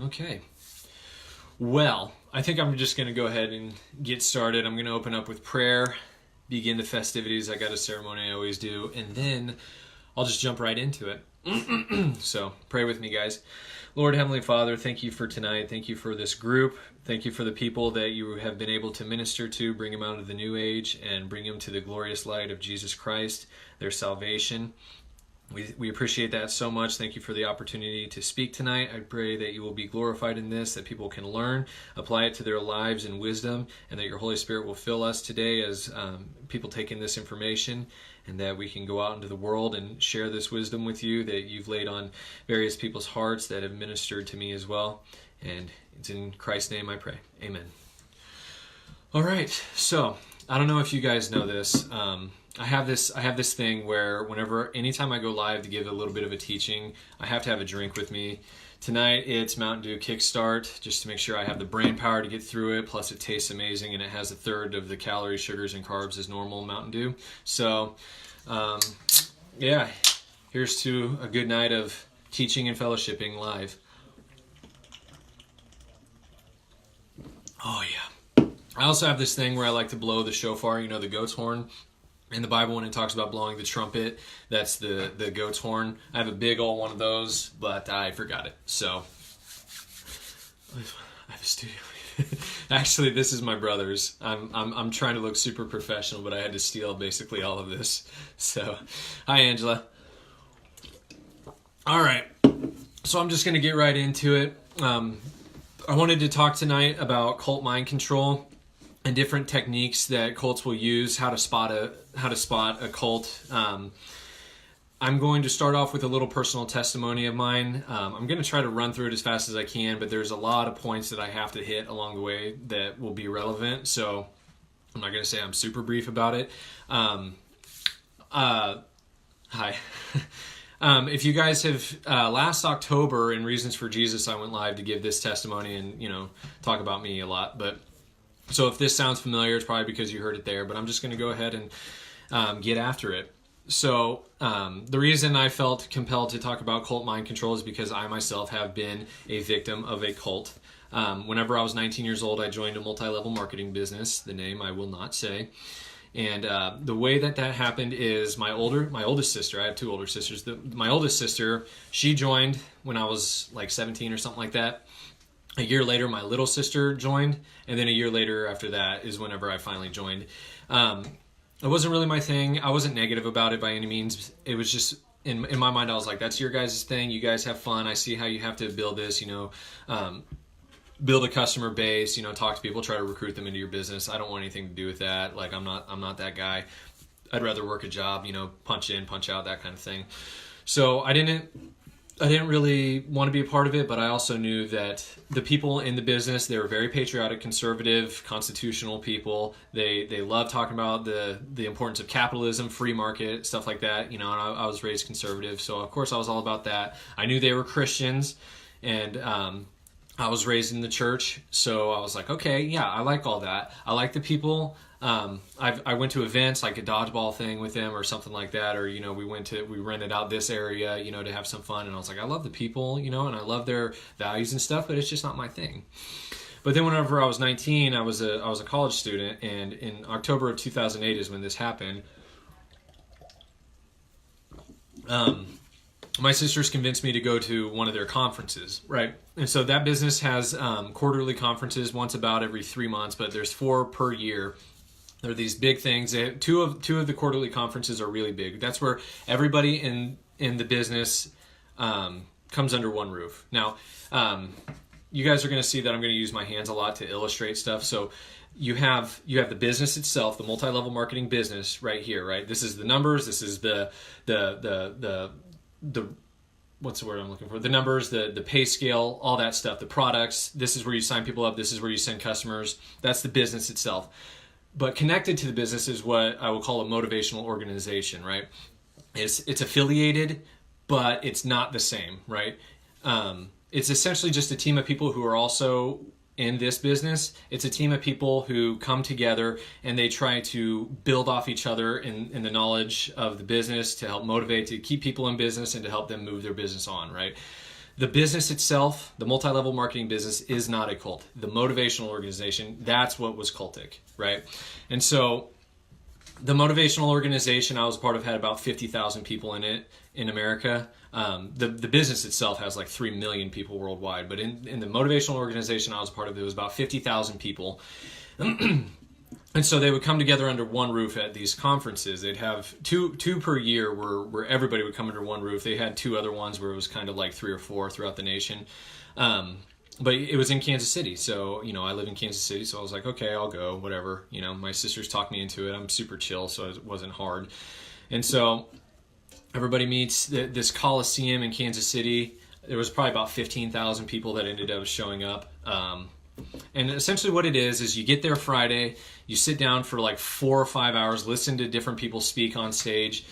Okay. Well, I think I'm just going to go ahead and get started. I'm going to open up with prayer, begin the festivities. I got a ceremony I always do, and then I'll just jump right into it. So pray with me, guys. Lord, Heavenly Father, thank you for tonight. Thank you for this group. Thank you for the people that you have been able to minister to, bring them out of the new age, and bring them to the glorious light of Jesus Christ, their salvation. We appreciate that so much. Thank you for the opportunity to speak tonight. I pray that you will be glorified in this, that people can learn, apply it to their lives in wisdom, and that your Holy Spirit will fill us today as people take in this information, and that we can go out into the world and share this wisdom with you that you've laid on various people's hearts that have ministered to me as well. And it's in Christ's name I pray. Amen. All right. So I don't know if you guys know this. I have this thing where anytime I go live to give a little bit of a teaching, I have to have a drink with me. Tonight it's Mountain Dew Kickstart, just to make sure I have the brain power to get through it. Plus it tastes amazing, and it has a third of the calories, sugars, and carbs as normal Mountain Dew. So, yeah, here's to a good night of teaching and fellowshipping live. Oh yeah. I also have this thing where I like to blow the shofar, the goat's horn. In the Bible, when it talks about blowing the trumpet, that's the goat's horn. I have a big old one of those, but I forgot it. So I have a studio. Actually, this is my brother's. I'm trying to look super professional, but I had to steal basically all of this. So, hi Angela. All right. So I'm just going to get right into it. I wanted to talk tonight about cult mind control and different techniques that cults will use, how to spot a cult. I'm going to start off with a little personal testimony of mine. I'm going to try to run through it as fast as I can, but there's a lot of points that I have to hit along the way that will be relevant. So I'm not going to say I'm super brief about it. Hi. If you guys have, last October in Reasons for Jesus, I went live to give this testimony and, talk about me a lot, but so if this sounds familiar, it's probably because you heard it there, but I'm just going to go ahead and get after it. So the reason I felt compelled to talk about cult mind control is because I myself have been a victim of a cult. Whenever I was 19 years old, I joined a multi-level marketing business, the name I will not say. And the way that happened is my oldest sister, I have two older sisters, my oldest sister, she joined when I was like 17 or something like that. A year later, my little sister joined, and then a year later after that is whenever I finally joined. It wasn't really my thing. I wasn't negative about it by any means. It was just, in my mind, I was like, that's your guys' thing. You guys have fun. I see how you have to build this, build a customer base, talk to people, try to recruit them into your business. I don't want anything to do with that. Like, I'm not that guy. I'd rather work a job, punch in, punch out, that kind of thing. So I didn't really want to be a part of it, but I also knew that the people in the business, they were very patriotic, conservative, constitutional people. They love talking about the importance of capitalism, free market, stuff like that. And I was raised conservative, so of course I was all about that. I knew they were Christians, and I was raised in the church, so I was like, okay, yeah, I like all that. I like the people. I went to events like a dodgeball thing with them or something like that, or we rented out this area, to have some fun, and I was like, I love the people, and I love their values and stuff, but it's just not my thing. But then whenever I was 19, I was a college student, and in October of 2008 is when this happened. My sisters convinced me to go to one of their conferences, right? And so that business has quarterly conferences, once about every 3 months, but there's 4 per year. There are these big things. Two of the quarterly conferences are really big. That's where everybody in the business comes under one roof. Now, you guys are going to see that I'm going to use my hands a lot to illustrate stuff. So you have the business itself, the multi-level marketing business right here, right? This is the numbers. This is the what's the word I'm looking for? The numbers, the pay scale, all that stuff, the products. This is where you sign people up. This is where you send customers. That's the business itself. But connected to the business is what I would call a motivational organization, right? It's affiliated, but it's not the same, right? It's essentially just a team of people who are also in this business. It's a team of people who come together and they try to build off each other in the knowledge of the business to help motivate, to keep people in business and to help them move their business on, right? The business itself, the multi-level marketing business, is not a cult. The motivational organization, that's what was cultic, right? And so the motivational organization I was part of had about 50,000 people in it in America. The business itself has like 3 million people worldwide, but in the motivational organization I was part of, it was about 50,000 people. And so they would come together under one roof at these conferences. They'd have two per year where everybody would come under one roof. They had 2 other ones where it was kind of like 3 or 4 throughout the nation. But it was in Kansas City. So, I live in Kansas City. So I was like, okay, I'll go, whatever. My sisters talked me into it. I'm super chill, so it wasn't hard. And so everybody meets this Coliseum in Kansas City. There was probably about 15,000 people that ended up showing up. And essentially what it is you get there Friday, you sit down for like 4 or 5 hours, listen to different people speak on stage,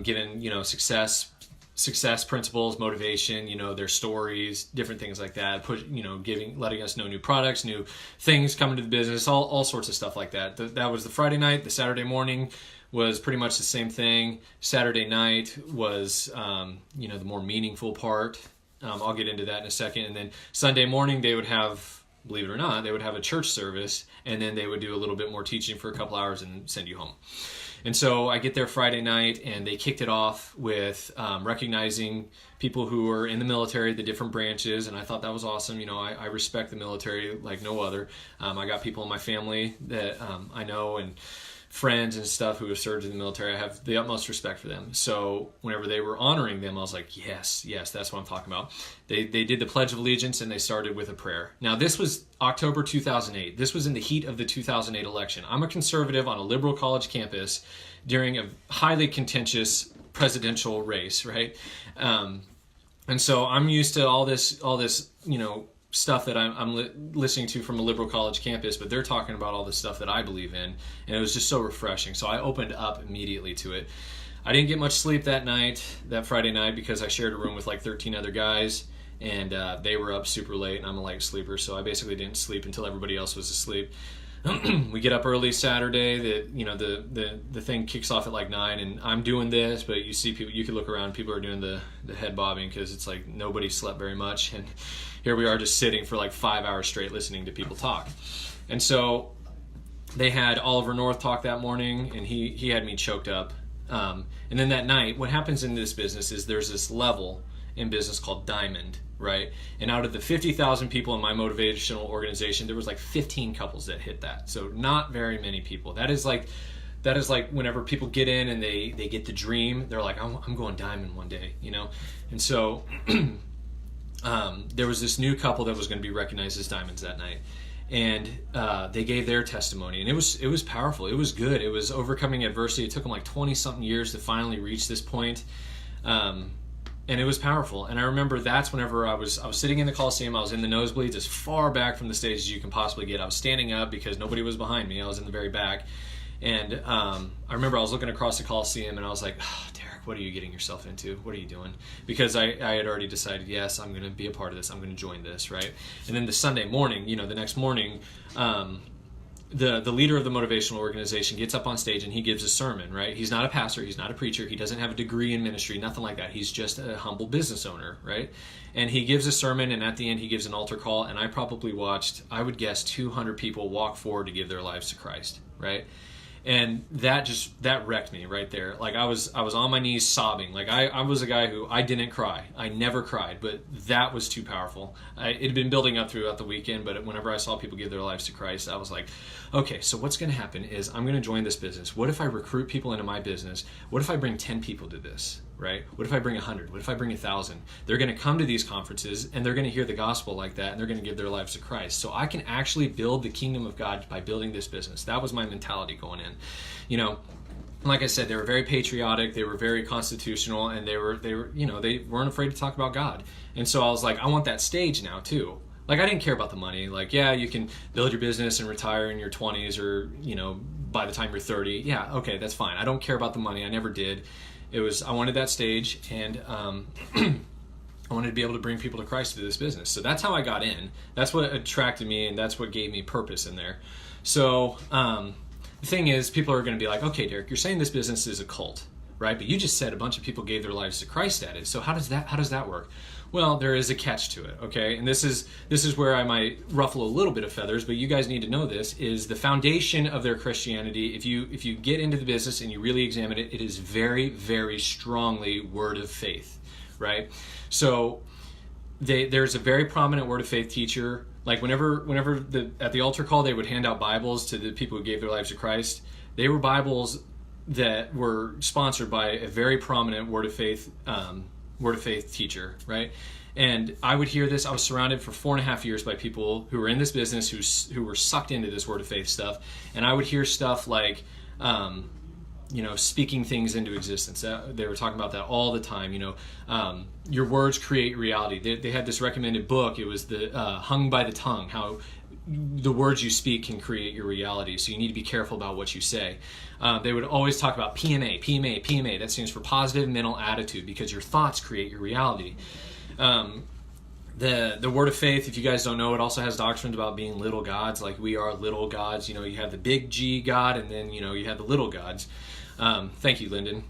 giving, success principles, motivation, their stories, different things like that, letting us know new products, new things coming to the business, all sorts of stuff like that. That was the Friday night. The Saturday morning was pretty much the same thing. Saturday night was, the more meaningful part. I'll get into that in a second. And then Sunday morning, they would have, believe it or not, they would have a church service, and then they would do a little bit more teaching for a couple hours and send you home. And so I get there Friday night, and they kicked it off with recognizing people who were in the military, the different branches, and I thought that was awesome. I respect the military like no other. I got people in my family that I know, and friends and stuff who have served in the military. I have the utmost respect for them. So whenever they were honoring them, I was like, yes, that's what I'm talking about. They did the Pledge of Allegiance, and they started with a prayer. Now, this was October 2008. This was in the heat of the 2008 election. I'm a conservative on a liberal college campus during a highly contentious presidential race, right? And so I'm used to all this, stuff that I'm listening to from a liberal college campus, but they're talking about all the stuff that I believe in, and it was just so refreshing. So I opened up immediately to it. I didn't get much sleep that Friday night, because I shared a room with like 13 other guys, and they were up super late, and I'm a light sleeper, so I basically didn't sleep until everybody else was asleep. We get up early Saturday. The thing kicks off at like 9, and I'm doing this, but you see people. You can look around. People are doing the head bobbing, because it's like nobody slept very much, and here we are just sitting for like 5 hours straight listening to people talk. And so they had Oliver North talk that morning, and he had me choked up. And then that night, what happens in this business is there's this level in business called diamond, right? And out of the 50,000 people in my motivational organization, there was like 15 couples that hit that. So not very many people. That is like whenever people get in and they get the dream, they're like, I'm going diamond one day, And so there was this new couple that was going to be recognized as diamonds that night. And they gave their testimony, and it was powerful. It was good. It was overcoming adversity. It took them like 20-something years to finally reach this point. And it was powerful. And I remember that's whenever I was sitting in the Coliseum. I was in the nosebleeds, as far back from the stage as you can possibly get. I was standing up because nobody was behind me. I was in the very back. And I remember I was looking across the Coliseum, and I was like, oh, Derek, what are you getting yourself into? What are you doing? Because I had already decided, yes, I'm going to be a part of this. I'm going to join this, right? And then the Sunday morning, the next morning, the leader of the motivational organization gets up on stage and he gives a sermon, right? He's not a pastor, he's not a preacher, he doesn't have a degree in ministry, nothing like that. He's just a humble business owner, right? And he gives a sermon, and at the end he gives an altar call, and I probably watched, I would guess, 200 people walk forward to give their lives to Christ, right? And that wrecked me right there. Like I was on my knees sobbing. Like I was a guy who I didn't cry. I never cried, but that was too powerful. It had been building up throughout the weekend, but whenever I saw people give their lives to Christ, I was like, okay, so what's going to happen is I'm going to join this business. What if I recruit people into my business? What if I bring 10 people to this, right? What if I bring 100? What if I bring 1,000? They're going to come to these conferences, and they're going to hear the gospel like that, and they're going to give their lives to Christ. So I can actually build the kingdom of God by building this business. That was my mentality going in. Like I said, they were very patriotic, they were very constitutional, and they weren't afraid to talk about God. And so I was like, I want that stage now too. Like, I didn't care about the money. Like, yeah, you can build your business and retire in your 20s or, by the time you're 30. Yeah, okay, that's fine. I don't care about the money. I never did. I wanted that stage, and I wanted to be able to bring people to Christ through this business. So that's how I got in. That's what attracted me, and that's what gave me purpose in there. So the thing is, people are going to be like, okay, Derek, you're saying this business is a cult, right? But you just said a bunch of people gave their lives to Christ at it. So how does that work? Well, there is a catch to it, okay? And this is where I might ruffle a little bit of feathers, but you guys need to know this, is the foundation of their Christianity. If you get into the business and you really examine it, it is very, very strongly word of faith, right? So there's a very prominent word of faith teacher. Like whenever at the altar call, they would hand out Bibles to the people who gave their lives to Christ. They were Bibles that were sponsored by a very prominent word of faith teacher, right? And I would hear this. I was surrounded for 4.5 years by people who were in this business who were sucked into this word of faith stuff, and I would hear stuff like speaking things into existence. They were talking about that all the time. Your words create reality. They had this recommended book. It was the Hung by the Tongue, how the words you speak can create your reality. So you need to be careful about what you say. They would always talk about PMA. That stands for positive mental attitude, because your thoughts create your reality. The word of faith, if you guys don't know, it also has doctrines about being little gods. Like we are little gods. You have the big G God, and then you have the little gods. Thank you, Lyndon.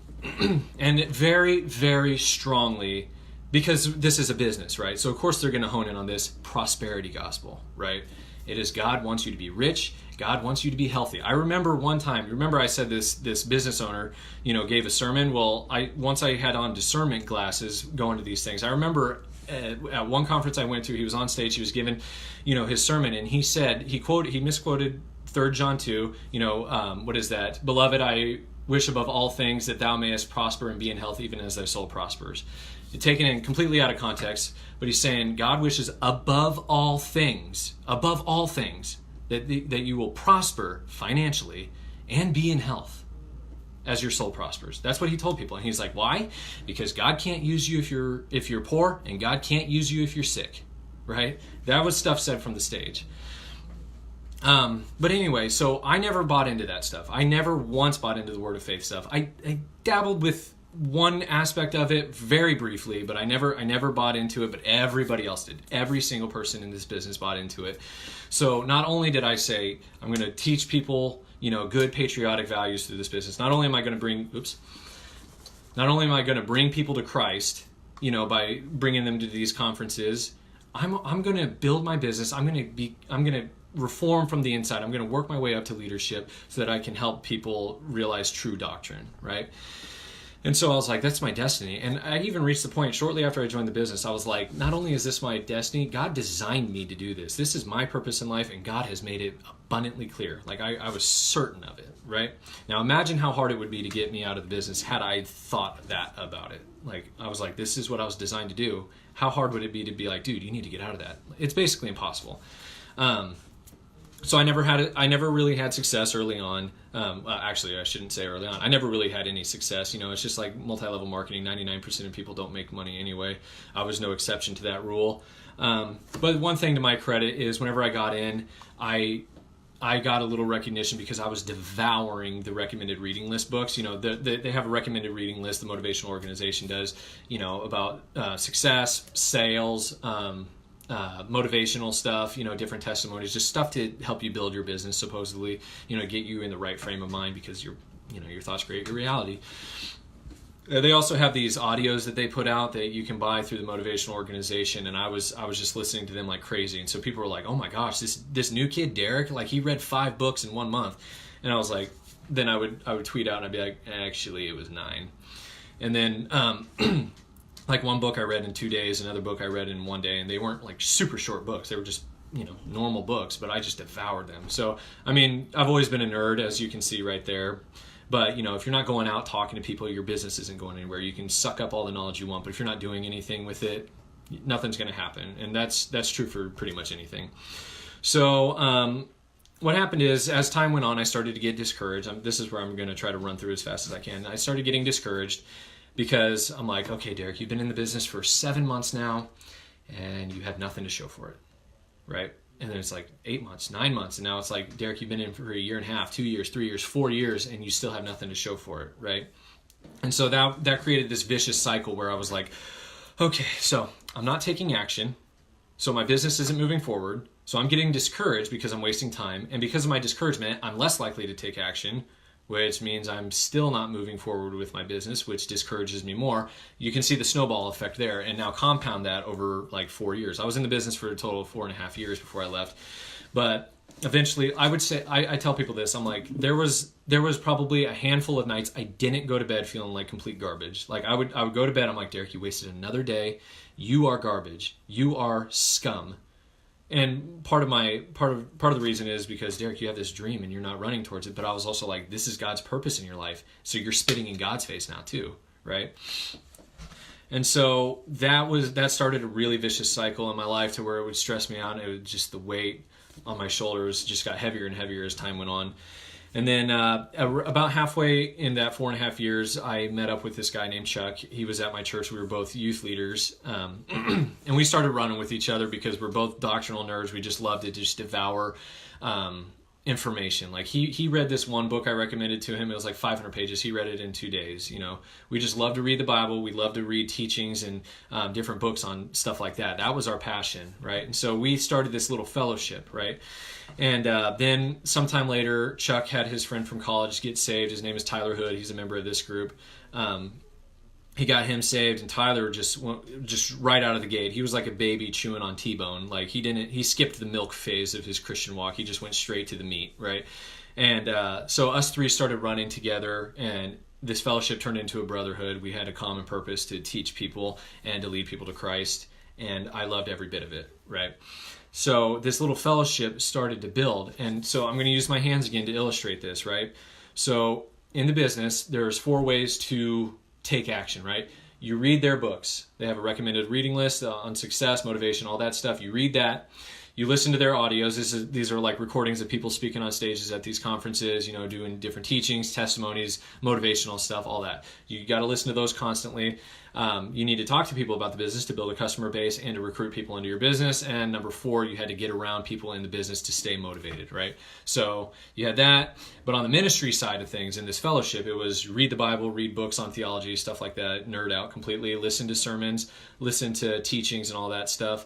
And very, very strongly, because this is a business, right? So of course they're going to hone in on this prosperity gospel, right? It is God wants you to be rich. God wants you to be healthy. I remember one time, I said this business owner, gave a sermon. Well, once I had on discernment glasses going to these things, I remember at one conference I went to, he was on stage, he was given, his sermon, and he said, he misquoted 3 John 2, what is that? Beloved, I wish above all things that thou mayest prosper and be in health even as thy soul prospers. Taken in completely out of context, but he's saying God wishes above all things, that you will prosper financially and be in health as your soul prospers. That's what he told people. And he's like, why? Because God can't use you if you're poor, and God can't use you if you're sick, right? That was stuff said from the stage. But anyway, so I never bought into that stuff. I never once bought into the word of faith stuff. I dabbled with one aspect of it very briefly, but I never bought into it, but everybody else did. Every single person in this business bought into it. So not only did I say, I'm going to teach people, good patriotic values through this business, not only am I going to bring people to Christ, by bringing them to these conferences, I'm going to build my business. I'm going to reform from the inside. I'm going to work my way up to leadership so that I can help people realize true doctrine, right? And so I was like, that's my destiny. And I even reached the point shortly after I joined the business, I was like, not only is this my destiny, God designed me to do this. This is my purpose in life, and God has made it abundantly clear. Like I was certain of it, right? Now imagine how hard it would be to get me out of the business had I thought that about it. Like I was like, this is what I was designed to do. How hard would it be to be like, dude, you need to get out of that? It's basically impossible. So I never really had success early on. Actually, I shouldn't say early on. I never really had any success. It's just like multi-level marketing. 99% of people don't make money anyway. I was no exception to that rule. But one thing to my credit is whenever I got in, I got a little recognition because I was devouring the recommended reading list books. They have a recommended reading list, the motivational organization does, about success, sales, motivational stuff, different testimonies, just stuff to help you build your business, supposedly, get you in the right frame of mind, because your thoughts create your reality. They also have these audios that they put out that you can buy through the motivational organization, and I was just listening to them like crazy. And so people were like, oh my gosh, this new kid Derek, like he read 5 books in 1 month. And I was like, then I would tweet out and I'd be like, actually it was 9. And then like one book I read in 2 days, another book I read in 1 day, and they weren't like super short books. They were just, normal books, but I just devoured them. So, I've always been a nerd, as you can see right there. But, if you're not going out talking to people, your business isn't going anywhere. You can suck up all the knowledge you want, but if you're not doing anything with it, nothing's going to happen. And that's true for pretty much anything. So, what happened is, as time went on, I started to get discouraged. This is where I'm going to try to run through as fast as I can. I started getting discouraged, because I'm like, okay, Derek, you've been in the business for 7 months now, and you have nothing to show for it, right? And then it's like 8 months, 9 months, and now it's like, Derek, you've been in for 1.5 years, 2 years, 3 years, 4 years, and you still have nothing to show for it, right? And so that created this vicious cycle where I was like, okay, so I'm not taking action, so my business isn't moving forward, so I'm getting discouraged because I'm wasting time, and because of my discouragement, I'm less likely to take action, which means I'm still not moving forward with my business, which discourages me more. You can see the snowball effect there. And now compound that over like 4 years. I was in the business for a total of 4.5 years before I left. But eventually, I would say, I tell people this, I'm like, there was probably a handful of nights I didn't go to bed feeling like complete garbage. Like I would go to bed, I'm like, Derek, you wasted another day. You are garbage. You are scum. And part of the reason is because, Derek, you have this dream and you're not running towards it. But I was also like, this is God's purpose in your life. So you're spitting in God's face now too, right? And so that started a really vicious cycle in my life to where it would stress me out. It was just the weight on my shoulders just got heavier and heavier as time went on. And then about halfway in that 4.5 years, I met up with this guy named Chuck. He was at my church. We were both youth leaders. And we started running with each other because we're both doctrinal nerds. We just loved to just devour information. Like he read this one book I recommended to him. It was like 500 pages. He read it in 2 days. You know, we just love to read the Bible. We love to read teachings and different books on stuff like that. That was our passion, right? And so we started this little fellowship, right? And then sometime later, Chuck had his friend from college get saved. His name is Tyler Hood. He's a member of this group. He got him saved, and Tyler just right out of the gate, he was like a baby chewing on T-bone. Like he skipped the milk phase of his Christian walk. He just went straight to the meat, right? And so us three started running together, and this fellowship turned into a brotherhood. We had a common purpose to teach people and to lead people to Christ, and I loved every bit of it, right? So this little fellowship started to build, and so I'm going to use my hands again to illustrate this, right? So in the business, there's 4 ways to take action, right? You read their books. They have a recommended reading list on success, motivation, all that stuff. You read that. You listen to their audios. These are like recordings of people speaking on stages at these conferences, you know, doing different teachings, testimonies, motivational stuff, all that. You got to listen to those constantly. You need to talk to people about the business to build a customer base and to recruit people into your business. And number 4, you had to get around people in the business to stay motivated, right? So you had that. But on the ministry side of things in this fellowship, it was read the Bible, read books on theology, stuff like that, nerd out completely, listen to sermons, listen to teachings and all that stuff.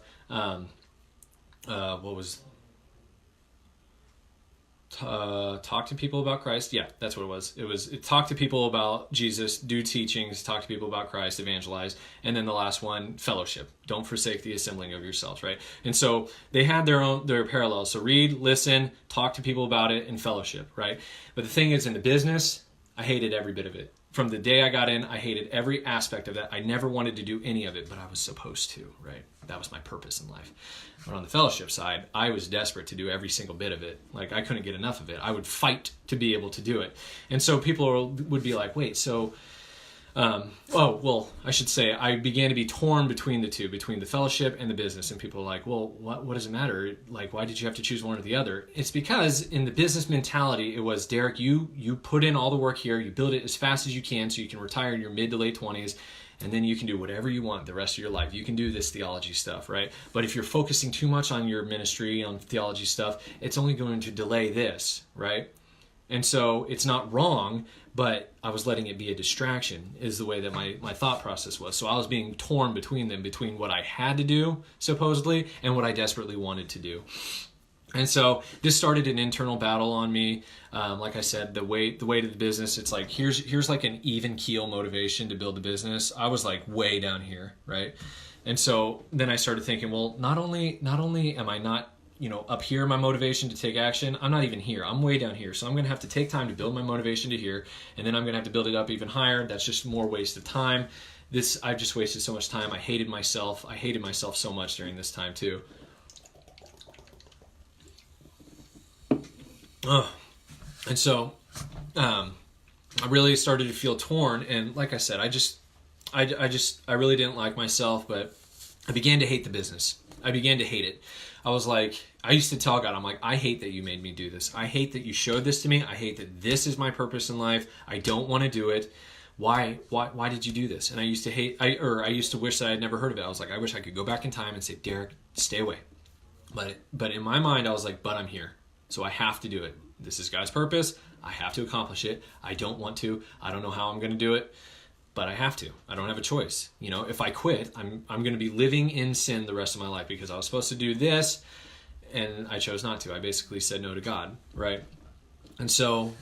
Talk to people about Christ. Yeah, that's what it was. It was talk to people about Jesus, do teachings, talk to people about Christ, evangelize, and then the last one, fellowship. Don't forsake the assembling of yourselves, right? And so they had their parallels. So read, listen, talk to people about it, and fellowship, right? But the thing is, in the business, I hated every bit of it. From the day I got in, I hated every aspect of that. I never wanted to do any of it, but I was supposed to, right? That was my purpose in life. But on the fellowship side, I was desperate to do every single bit of it. Like, I couldn't get enough of it. I would fight to be able to do it. And so people would be like, wait, so... I should say I began to be torn between the two, between the fellowship and the business. And people are like, well, what does it matter? Like, why did you have to choose one or the other? It's because in the business mentality, it was, Derek, you put in all the work here, you build it as fast as you can so you can retire in your mid to late 20s, and then you can do whatever you want the rest of your life. You can do this theology stuff, right? But if you're focusing too much on your ministry, on theology stuff, it's only going to delay this, right? And so it's not wrong, but I was letting it be a distraction is the way that my thought process was. So I was being torn between them, between what I had to do, supposedly, and what I desperately wanted to do. And so this started an internal battle on me. Like I said, the weight of the business, it's like, here's like an even keel motivation to build the business. I was like way down here, right? And so then I started thinking, well, not only am I not up here, my motivation to take action, I'm not even here. I'm way down here. So I'm going to have to take time to build my motivation to here. And then I'm going to have to build it up even higher. That's just more waste of time. I've just wasted so much time. I hated myself. I hated myself so much during this time too. And so, I really started to feel torn. And like I said, I really didn't like myself, but I began to hate the business. I began to hate it. I was like, I used to tell God, I'm like, I hate that you made me do this. I hate that you showed this to me. I hate that this is my purpose in life. I don't want to do it. Why did you do this? And I used to wish that I had never heard of it. I was like, I wish I could go back in time and say, Derek, stay away. But in my mind, I was like, but I'm here. So I have to do it. This is God's purpose. I have to accomplish it. I don't want to. I don't know how I'm going to do it. But I have to. I don't have a choice. If I quit, I'm going to be living in sin the rest of my life because I was supposed to do this and I chose not to. I basically said no to God, right? And so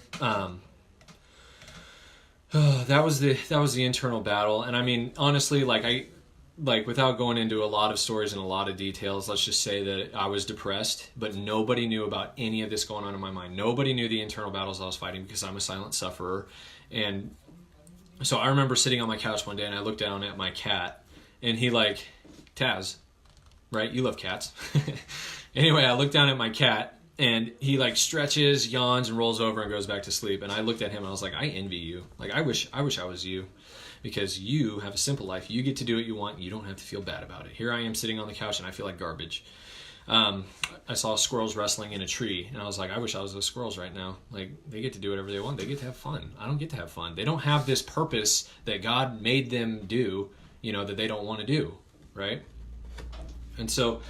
That was the internal battle. And I mean, honestly, without going into a lot of stories and a lot of details, let's just say that I was depressed, but nobody knew about any of this going on in my mind. Nobody knew the internal battles I was fighting because I'm a silent sufferer. And so I remember sitting on my couch one day and I looked down at my cat and he like, Taz, right? You love cats. Anyway, I looked down at my cat and he like stretches, yawns, and rolls over and goes back to sleep. And I looked at him and I was like, I envy you. Like, I wish I was you, because you have a simple life. You get to do what you want. You don't have to feel bad about it. Here I am sitting on the couch and I feel like garbage. I saw squirrels wrestling in a tree and I was like, I wish I was those squirrels right now. Like, they get to do whatever they want. They get to have fun. I don't get to have fun. They don't have this purpose that God made them do, that they don't want to do, right? And so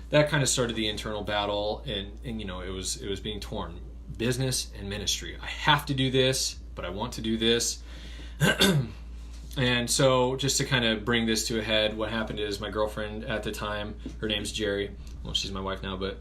that kind of started the internal battle, and it was being torn, business and ministry. I have to do this, but I want to do this. And so just to kind of bring this to a head, what happened is my girlfriend at the time, her name's Jerry. Well, she's my wife now, but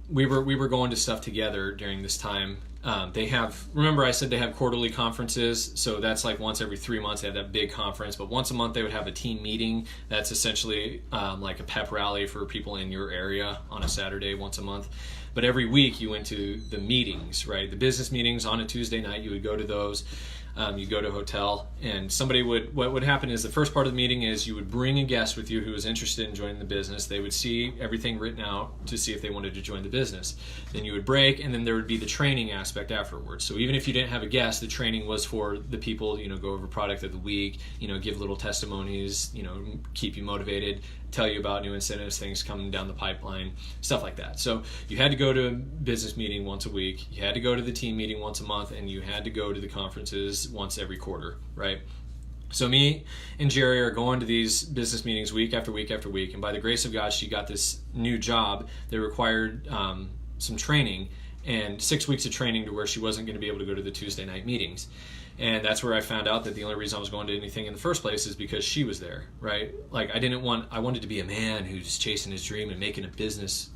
we were going to stuff together during this time. Remember I said they have quarterly conferences, so that's like once every 3 months they have that big conference, but once a month they would have a team meeting. That's essentially like a pep rally for people in your area on a Saturday once a month. But every week you went to the meetings, right? The business meetings on a Tuesday night, you would go to those. You go to a hotel, and what would happen is the first part of the meeting is you would bring a guest with you who was interested in joining the business. They would see everything written out to see if they wanted to join the business. Then you would break, and then there would be the training aspect afterwards. So even if you didn't have a guest, the training was for the people, go over product of the week, give little testimonies, keep you motivated, tell you about new incentives, things coming down the pipeline, stuff like that. So you had to go to a business meeting once a week, you had to go to the team meeting once a month, and you had to go to the conferences once every quarter, right? So me and Jerry are going to these business meetings week after week after week, and by the grace of God, she got this new job that required some training and 6 weeks of training to where she wasn't going to be able to go to the Tuesday night meetings. And that's where I found out that the only reason I was going to anything in the first place is because she was there, right? Like, I wanted to be a man who's chasing his dream and making a business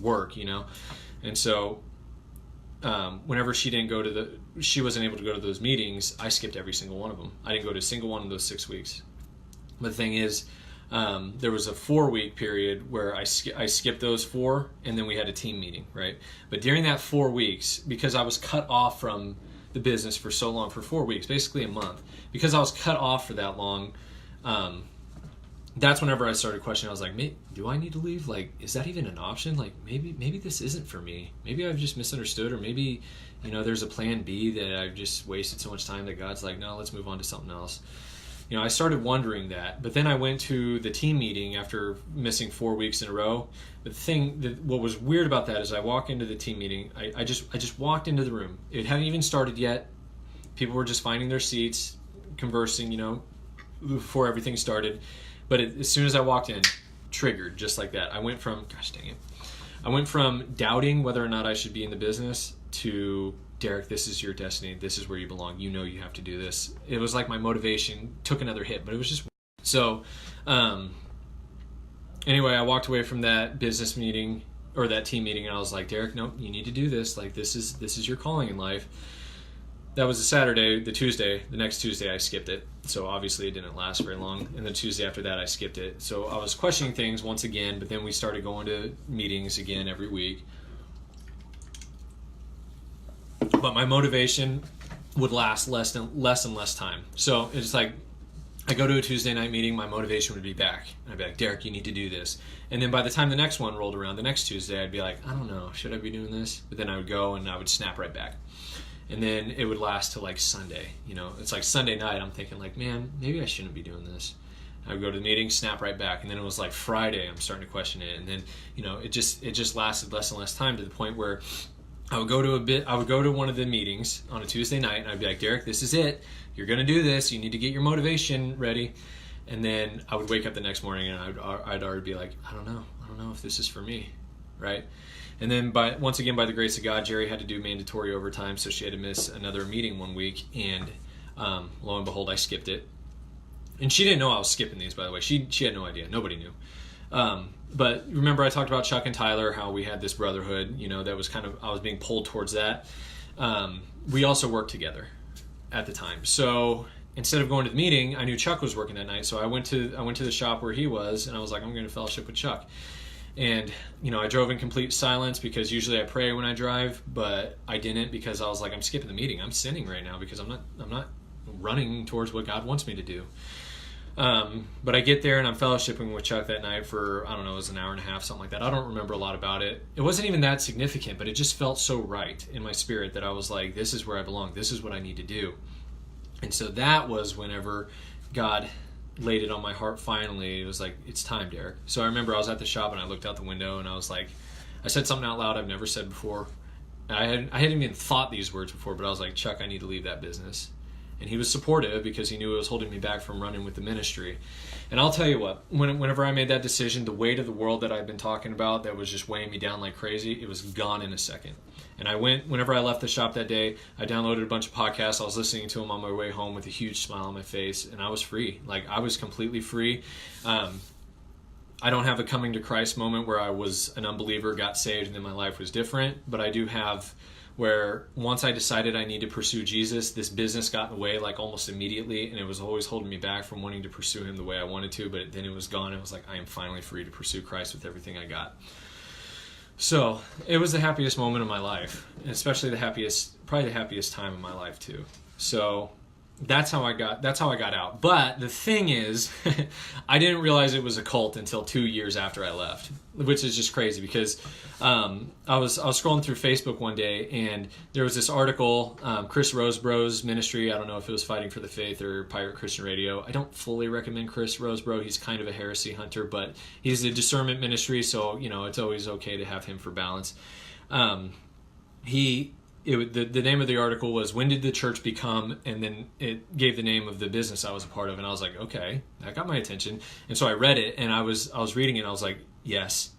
work, And so whenever she wasn't able to go to those meetings, I skipped every single one of them. I didn't go to a single one of those 6 weeks. But the thing is, there was a 4-week period where I skipped those 4, and then we had a team meeting, right? But during that 4 weeks, because I was cut off from the business for so long, for 4 weeks, basically a month, because I was cut off for that long, that's whenever I started questioning. I was like, do I need to leave? Like, is that even an option? Like, maybe this isn't for me. Maybe I've just misunderstood, or maybe, there's a plan B that I've just wasted so much time that God's like, no, let's move on to something else. I started wondering that, but then I went to the team meeting after missing 4 weeks in a row. What was weird about that is I walk into the team meeting, I just walked into the room. It hadn't even started yet. People were just finding their seats, conversing, before everything started. But as soon as I walked in, triggered just like that. I went from doubting whether or not I should be in the business to, Derek, this is your destiny. This is where you belong. You have to do this. It was like my motivation took another hit, but it was just so. Anyway, I walked away from that business meeting or that team meeting, and I was like, Derek, no, you need to do this. Like, this is your calling in life. That was a Saturday. The next Tuesday, I skipped it. So obviously, it didn't last very long. And the Tuesday after that, I skipped it. So I was questioning things once again, but then we started going to meetings again every week. But my motivation would last less and less time. So it's like, I go to a Tuesday night meeting, my motivation would be back. I'd be like, Derek, you need to do this. And then by the time the next one rolled around, the next Tuesday, I'd be like, I don't know, should I be doing this? But then I would go and I would snap right back. And then it would last to like Sunday. It's like Sunday night, I'm thinking like, man, maybe I shouldn't be doing this. I would go to the meeting, snap right back. And then it was like Friday, I'm starting to question it. And then, it just lasted less and less time to the point where I would go to one of the meetings on a Tuesday night, and I'd be like, Derek, this is it. You're going to do this. You need to get your motivation ready. And then I would wake up the next morning, and I'd already be like, I don't know if this is for me, right? And then once again, by the grace of God, Jerry had to do mandatory overtime, so she had to miss another meeting 1 week, and lo and behold, I skipped it. And she didn't know I was skipping these, by the way. She had no idea. Nobody knew. But remember I talked about Chuck and Tyler, how we had this brotherhood, that was I was being pulled towards that. We also worked together. at the time. So instead of going to the meeting, I knew Chuck was working that night. So I went to the shop where he was, and I was like, I'm going to fellowship with Chuck. And, I drove in complete silence because usually I pray when I drive, but I didn't because I was like, I'm skipping the meeting. I'm sinning right now because I'm not running towards what God wants me to do. But I get there and I'm fellowshipping with Chuck that night for, I don't know, it was an hour and a half, something like that. I don't remember a lot about it. It wasn't even that significant, but it just felt so right in my spirit that I was like, this is where I belong. This is what I need to do. And so that was whenever God laid it on my heart finally. It was like, it's time, Derek. So I remember I was at the shop and I looked out the window and I was like, I said something out loud I've never said before. I hadn't even thought these words before, but I was like, Chuck, I need to leave that business. And he was supportive because he knew it was holding me back from running with the ministry. And I'll tell you what, whenever I made that decision, the weight of the world that I've been talking about that was just weighing me down like crazy, it was gone in a second. And whenever I left the shop that day, I downloaded a bunch of podcasts. I was listening to them on my way home with a huge smile on my face, and I was free. Like, I was completely free. I don't have a coming to Christ moment where I was an unbeliever, got saved, and then my life was different. But I do have where once I decided I need to pursue Jesus, this business got in the way like almost immediately, and it was always holding me back from wanting to pursue him the way I wanted to, but then it was gone. It was like, I am finally free to pursue Christ with everything I got. So it was the happiest moment of my life, and especially probably the happiest time of my life too. So that's how I got out. But the thing is, I didn't realize it was a cult until 2 years after I left, which is just crazy because I was scrolling through Facebook one day and there was this article, Chris Rosebrough's ministry. I don't know if it was Fighting for the Faith or Pirate Christian Radio. I don't fully recommend Chris Rosebrough. He's kind of a heresy hunter, but he's a discernment ministry, so it's always okay to have him for balance. The name of the article was "When Did the Church Become?" and then it gave the name of the business I was a part of, and I was like, okay, that got my attention. And so I read it, and I was reading it, and I was like, yes,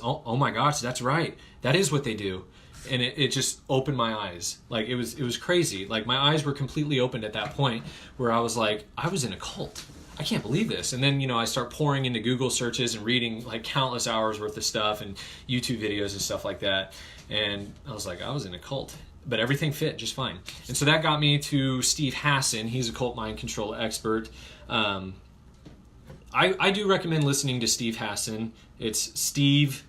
oh my gosh, that's right, that is what they do. And it just opened my eyes. Like, it was crazy. Like, my eyes were completely opened at that point where I was like, I was in a cult. I can't believe this. And then, I start pouring into Google searches and reading like countless hours worth of stuff and YouTube videos and stuff like that. And I was like, I was in a cult, but everything fit just fine. And so that got me to Steve Hassan. He's a cult mind control expert. I do recommend listening to Steve Hassan. It's Steve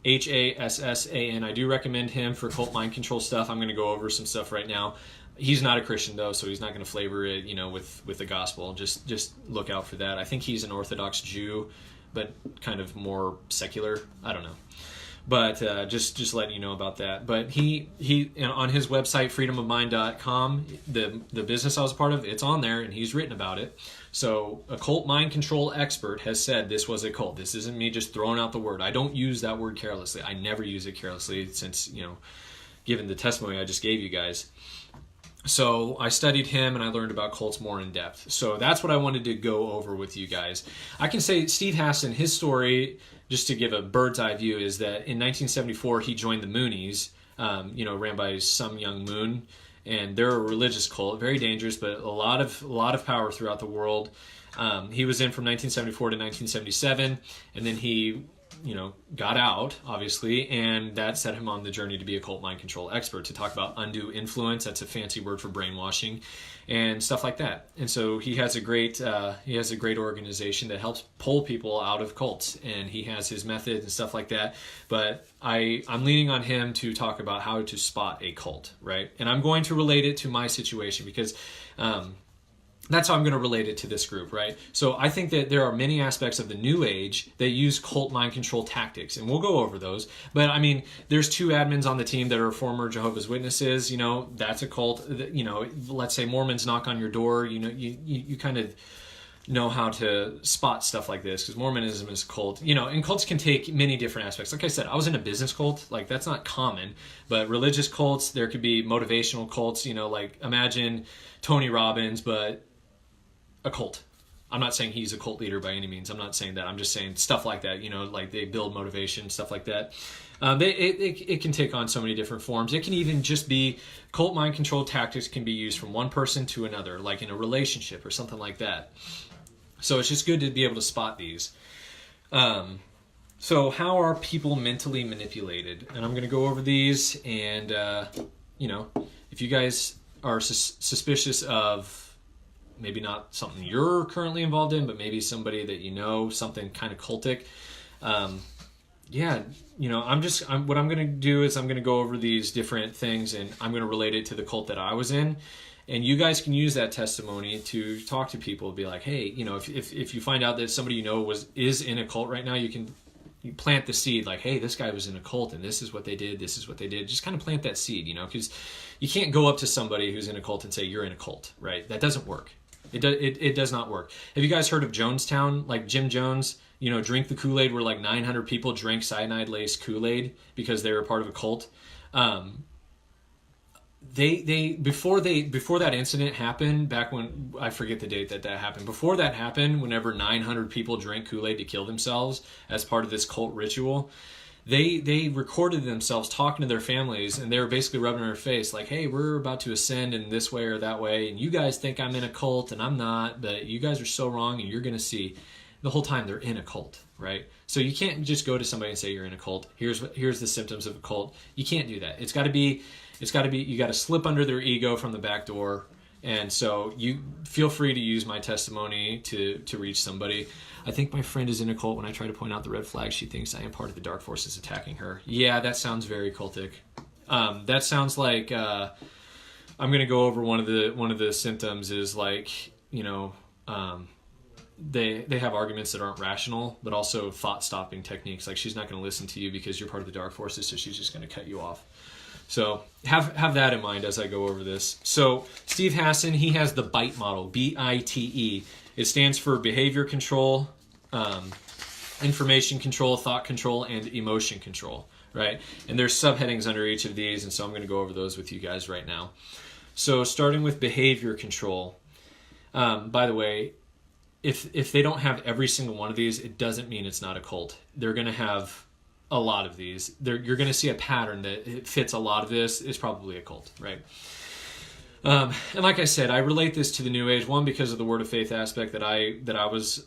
Hassan. I do recommend him for cult mind control stuff. I'm going to go over some stuff right now. He's not a Christian though, so he's not going to flavor it, with the gospel. Just look out for that. I think he's an Orthodox Jew, but kind of more secular. I don't know. But just letting you know about that. But he on his website, freedomofmind.com, the business I was a part of, it's on there, and he's written about it. So a cult mind control expert has said this was a cult. This isn't me just throwing out the word. I don't use that word carelessly. I never use it carelessly since, given the testimony I just gave you guys. So I studied him and I learned about cults more in depth. So that's what I wanted to go over with you guys. I can say Steve Hassan, his story, just to give a bird's eye view, is that in 1974 he joined the Moonies, ran by Some Young Moon, and they're a religious cult, very dangerous, but a lot of power throughout the world. He was in from 1974 to 1977, and then he got out, obviously, and that set him on the journey to be a cult mind control expert, to talk about undue influence. That's a fancy word for brainwashing and stuff like that. And so he has a great organization that helps pull people out of cults, and he has his methods and stuff like that. But I'm leaning on him to talk about how to spot a cult, right? And I'm going to relate it to my situation because that's how I'm going to relate it to this group, right? So I think that there are many aspects of the New Age that use cult mind control tactics, and we'll go over those. But I mean, there's 2 admins on the team that are former Jehovah's Witnesses. That's a cult. Let's say Mormons knock on your door. You kind of know how to spot stuff like this because Mormonism is a cult. And cults can take many different aspects. Like I said, I was in a business cult. Like, that's not common. But religious cults, there could be motivational cults. Like imagine Tony Robbins, but a cult. I'm not saying he's a cult leader by any means. I'm not saying that. I'm just saying stuff like that, like they build motivation, stuff like that. It can take on so many different forms. It can even just be cult mind control tactics can be used from one person to another, like in a relationship or something like that. So it's just good to be able to spot these. So how are people mentally manipulated? And I'm going to go over these, and if you guys are suspicious of maybe not something you're currently involved in, but maybe somebody that you know, something kind of cultic, what I'm going to do is I'm going to go over these different things, and I'm going to relate it to the cult that I was in. And you guys can use that testimony to talk to people, be like, hey, if you find out that somebody is in a cult right now, you plant the seed, like, hey, this guy was in a cult and this is what they did, just kind of plant that seed, because you can't go up to somebody who's in a cult and say you're in a cult, right? That doesn't work. It does not work. Have you guys heard of Jonestown? Like Jim Jones, drink the Kool-Aid, where like 900 people drank cyanide-laced Kool-Aid because they were part of a cult. Before that incident happened, back when, I forget the date that happened, before that happened, whenever 900 people drank Kool-Aid to kill themselves as part of this cult ritual, they recorded themselves talking to their families, and they were basically rubbing their face like, hey, we're about to ascend in this way or that way, and you guys think I'm in a cult and I'm not, but you guys are so wrong, and you're going to see. The whole time they're in a cult, right? So you can't just go to somebody and say you're in a cult. Here's the symptoms of a cult. You can't do that. It's got to be, you got to slip under their ego from the back door. And so you feel free to use my testimony to reach somebody. I think my friend is in a cult. When I try to point out the red flag, she thinks I am part of the dark forces attacking her. Yeah, that sounds very cultic. That sounds like, I'm going to go over one of the symptoms is like, they have arguments that aren't rational, but also thought-stopping techniques. Like, she's not going to listen to you because you're part of the dark forces, so she's just going to cut you off. So have that in mind as I go over this. So Steve Hassan, he has the BITE model, B-I-T-E. It stands for behavior control, information control, thought control, and emotion control, right? And there's subheadings under each of these, and so I'm going to go over those with you guys right now. So starting with behavior control, by the way, if they don't have every single one of these, it doesn't mean it's not a cult. They're going to have a lot of these. You're going to see a pattern that it fits a lot of this. It's probably a cult, right? And like I said, I relate this to the New Age, one, because of the word of faith aspect that I was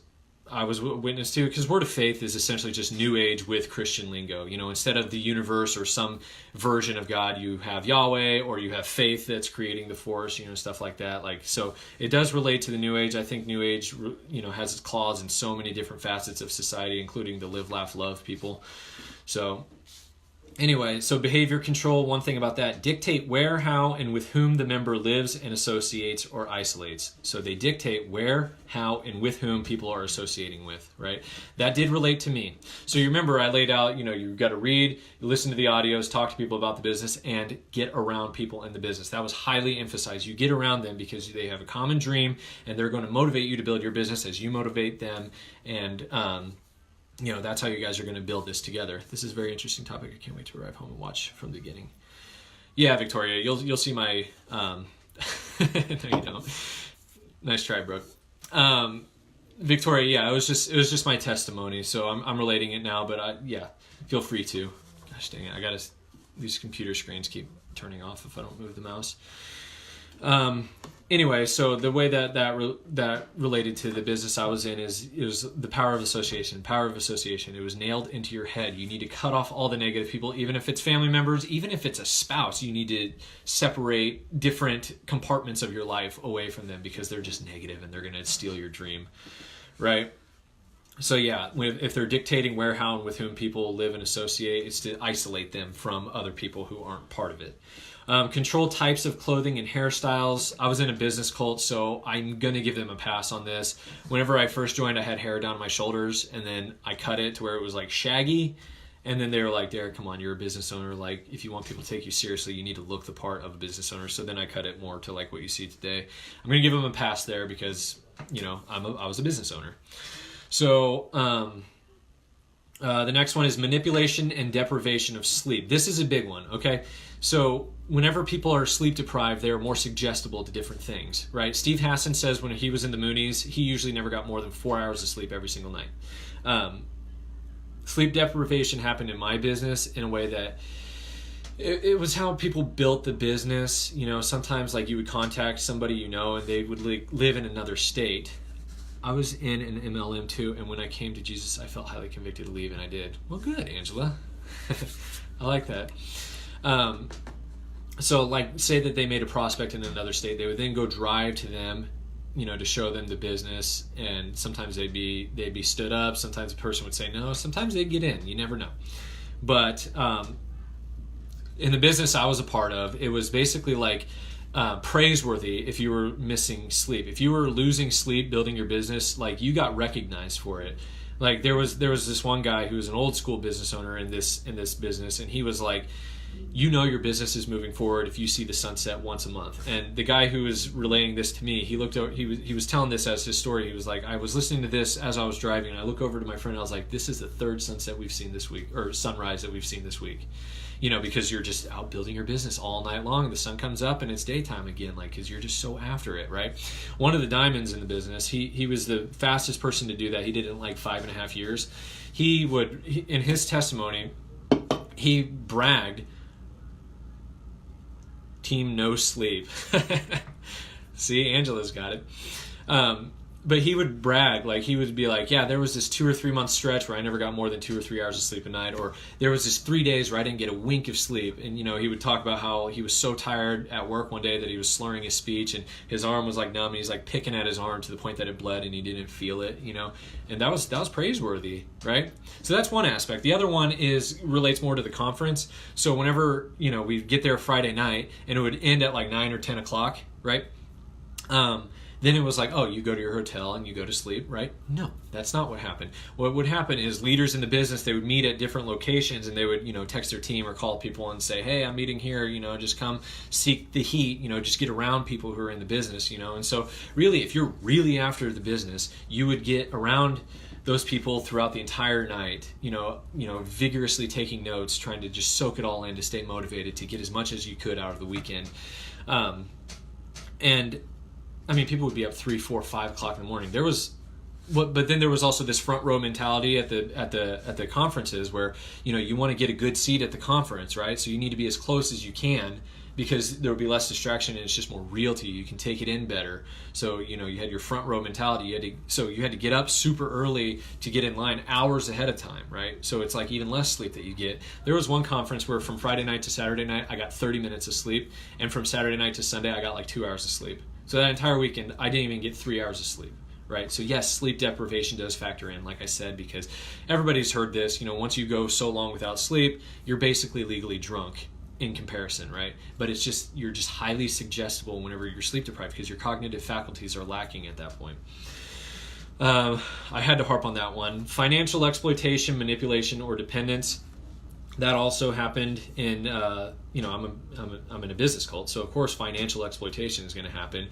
witness to, because word of faith is essentially just New Age with Christian lingo. Instead of the universe or some version of God, you have Yahweh, or you have faith that's creating the force, stuff like that. So it does relate to the New Age. I think New Age, has its claws in so many different facets of society, including the live, laugh, love people. So anyway, so behavior control, one thing about that, dictate where, how, and with whom the member lives and associates or isolates. So they dictate where, how, and with whom people are associating with, right? That did relate to me. So you remember I laid out, you've got to read, listen to the audios, talk to people about the business, and get around people in the business. That was highly emphasized. You get around them because they have a common dream, and they're going to motivate you to build your business as you motivate them, and that's how you guys are going to build this together. This is a very interesting topic. I can't wait to arrive home and watch from the beginning. Yeah, Victoria, you'll see my. No, you don't. Nice try, Brooke. Victoria, yeah, it was just my testimony, so I'm relating it now. But feel free to. Gosh dang it, these computer screens keep turning off if I don't move the mouse. Anyway, so the way that related to the business I was in is the power of association. Power of association. It was nailed into your head. You need to cut off all the negative people, even if it's family members, even if it's a spouse. You need to separate different compartments of your life away from them because they're just negative and they're going to steal your dream, right? So yeah, if they're dictating where, how, and with whom people live and associate, it's to isolate them from other people who aren't part of it. Control types of clothing and hairstyles. I was in a business cult, so I'm going to give them a pass on this. Whenever I first joined, I had hair down to my shoulders, and then I cut it to where it was like shaggy. And then they were like, Derek, come on, you're a business owner. Like, if you want people to take you seriously, you need to look the part of a business owner. So then I cut it more to like what you see today. I'm going to give them a pass there because, I was a business owner. So the next one is manipulation and deprivation of sleep. This is a big one, okay? So whenever people are sleep deprived, they are more suggestible to different things, right? Steve Hassan says when he was in the Moonies, he usually never got more than 4 hours of sleep every single night. Sleep deprivation happened in my business in a way that it was how people built the business. Sometimes like you would contact somebody and they would live in another state. I was in an MLM too, and when I came to Jesus, I felt highly convicted to leave, and I did. Well, good, Angela. I like that. So like say that they made a prospect in another state, they would then go drive to them, to show them the business, and sometimes they'd be stood up, sometimes a person would say no, sometimes they'd get in, you never know. But in the business I was a part of, it was basically like praiseworthy if you were missing sleep. If you were losing sleep building your business, like you got recognized for it. Like there was this one guy who was an old school business owner in this business, and he was like, your business is moving forward if you see the sunset once a month. And the guy who was relaying this to me, he looked over, he was telling this as his story. He was like, I was listening to this as I was driving, and I look over to my friend and I was like, this is the third sunset we've seen this week, or sunrise that we've seen this week. Because you're just out building your business all night long. The sun comes up and it's daytime again, like, because you're just so after it, right? One of the diamonds in the business, he was the fastest person to do that. He did it in like 5.5 years. In his testimony, he bragged, team no sleep. See, Angela's got it. But he would brag, like he would be like, yeah, there was this 2 or 3 month stretch where I never got more than 2 or 3 hours of sleep a night, or there was this 3 days where I didn't get a wink of sleep. And he would talk about how he was so tired at work one day that he was slurring his speech, and his arm was like numb, and he's like picking at his arm to the point that it bled and he didn't feel it, and that was praiseworthy, right? So that's one aspect. The other one relates more to the conference. So whenever we get there Friday night and it would end at like 9 or 10 o'clock, right? Then it was like, oh, you go to your hotel and you go to sleep, right? No, that's not what happened. What would happen is leaders in the business, they would meet at different locations, and they would, text their team or call people and say, hey, I'm meeting here, just come seek the heat, just get around people who are in the business, And so really, if you're really after the business, you would get around those people throughout the entire night, vigorously taking notes, trying to just soak it all in, to stay motivated, to get as much as you could out of the weekend. People would be up 3, 4, 5 o'clock in the morning. But then there was also this front row mentality at the conferences where you want to get a good seat at the conference, right? So you need to be as close as you can, because there will be less distraction and it's just more real to you. You can take it in better. So you had your front row mentality. You had to get up super early to get in line hours ahead of time, right? So it's like even less sleep that you get. There was one conference where from Friday night to Saturday night I got 30 minutes of sleep, and from Saturday night to Sunday I got like 2 hours of sleep. So that entire weekend, I didn't even get 3 hours of sleep, right? So yes, sleep deprivation does factor in, like I said, because everybody's heard this. Once you go so long without sleep, you're basically legally drunk in comparison, right? But you're just highly suggestible whenever you're sleep deprived, because your cognitive faculties are lacking at that point. I had to harp on that one. Financial exploitation, manipulation, or dependence. That also happened in, I'm in a business cult, so of course financial exploitation is going to happen.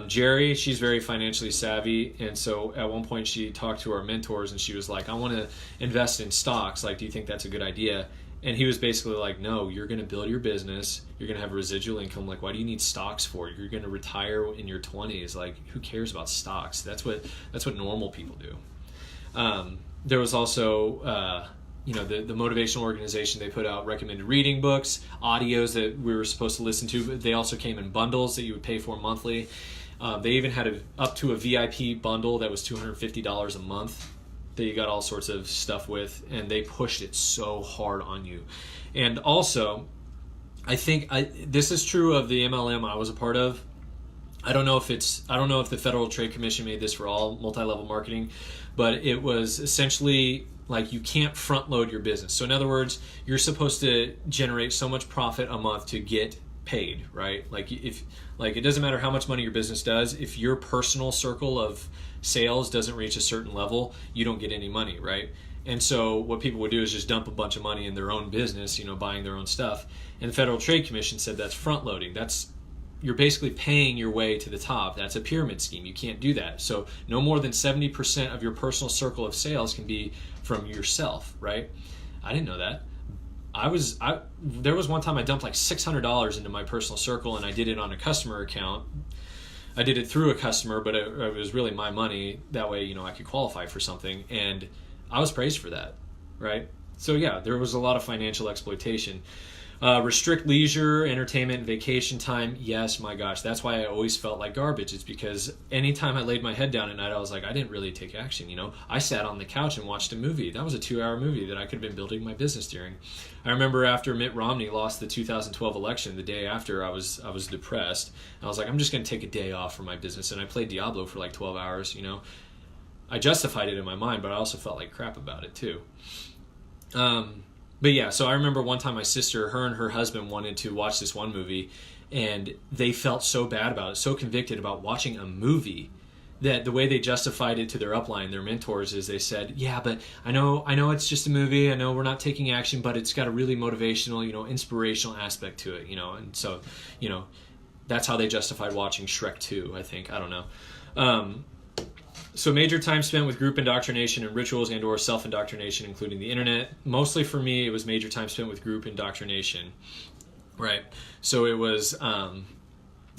Jerry, she's very financially savvy, and so at one point she talked to our mentors and she was like, I want to invest in stocks. Like, do you think that's a good idea? And he was basically like, no, you're going to build your business. You're going to have residual income. Like, why do you need stocks for? You're going to retire in your 20s. Like, who cares about stocks? That's what normal people do. There was also, the motivational organization, they put out recommended reading books, audios that we were supposed to listen to, but they also came in bundles that you would pay for monthly. They even had up to a VIP bundle that was $250 a month that you got all sorts of stuff with, and they pushed it so hard on you. And also, I think this is true of the MLM I was a part of. I don't know if the Federal Trade Commission made this for all multi-level marketing, but it was essentially like, you can't front load your business. So in other words, you're supposed to generate so much profit a month to get paid, right? Like, it doesn't matter how much money your business does, if your personal circle of sales doesn't reach a certain level, you don't get any money, right? And so what people would do is just dump a bunch of money in their own business, buying their own stuff. And the Federal Trade Commission said that's front loading. You're basically paying your way to the top. That's a pyramid scheme. You can't do that. So no more than 70% of your personal circle of sales can be from yourself, right? I didn't know that. There was one time I dumped like $600 into my personal circle, and I did it on a customer account. I did it through a customer, but it was really my money. That way, I could qualify for something, and I was praised for that, right? So yeah, there was a lot of financial exploitation. Restrict leisure, entertainment, and vacation time. Yes, my gosh, that's why I always felt like garbage. It's because anytime I laid my head down at night, I was like, I didn't really take action. I sat on the couch and watched a movie. That was a 2-hour movie that I could have been building my business during. I remember after Mitt Romney lost the 2012 election, the day after, I was depressed. I was like, I'm just going to take a day off from my business, and I played Diablo for like 12 hours. I justified it in my mind, but I also felt like crap about it too. But yeah, so I remember one time my sister, her and her husband wanted to watch this one movie, and they felt so bad about it, so convicted about watching a movie, that the way they justified it to their upline, their mentors, is they said, yeah, but I know it's just a movie, I know we're not taking action, but it's got a really motivational, inspirational aspect to it, and so, that's how they justified watching Shrek 2, I think. I don't know. So major time spent with group indoctrination and rituals and or self-indoctrination, including the internet. Mostly for me, it was major time spent with group indoctrination, right? So it was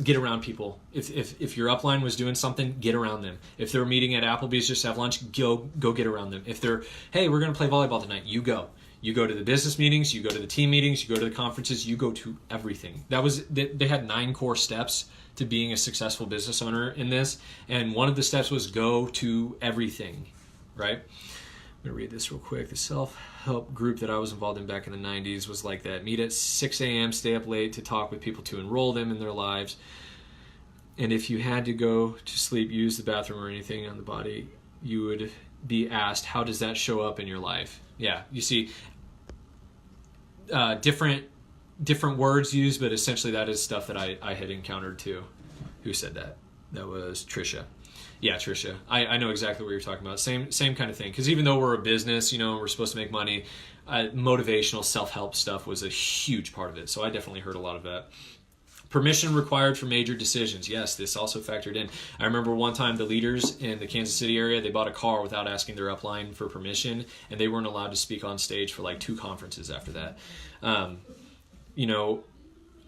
get around people. If your upline was doing something, get around them. If they're meeting at Applebee's just to have lunch, go get around them. If they're, hey, we're going to play volleyball tonight, you go. You go to the business meetings, you go to the team meetings, you go to the conferences, you go to everything. They had 9 core steps to being a successful business owner in this, and one of the steps was go to everything, right? I'm going to read this real quick. The self-help group that I was involved in back in the 90s was like that. Meet at 6 a.m., stay up late to talk with people to enroll them in their lives. And if you had to go to sleep, use the bathroom or anything on the body, you would be asked, how does that show up in your life? Yeah, you see, different words used, but essentially that is stuff that I had encountered too. Who said that? That was Trisha. Yeah, Trisha. I know exactly what you're talking about. Same kind of thing. Because even though we're a business, we're supposed to make money, motivational self-help stuff was a huge part of it. So I definitely heard a lot of that. Permission required for major decisions. Yes, this also factored in. I remember one time the leaders in the Kansas City area, they bought a car without asking their upline for permission, and they weren't allowed to speak on stage for like 2 conferences after that.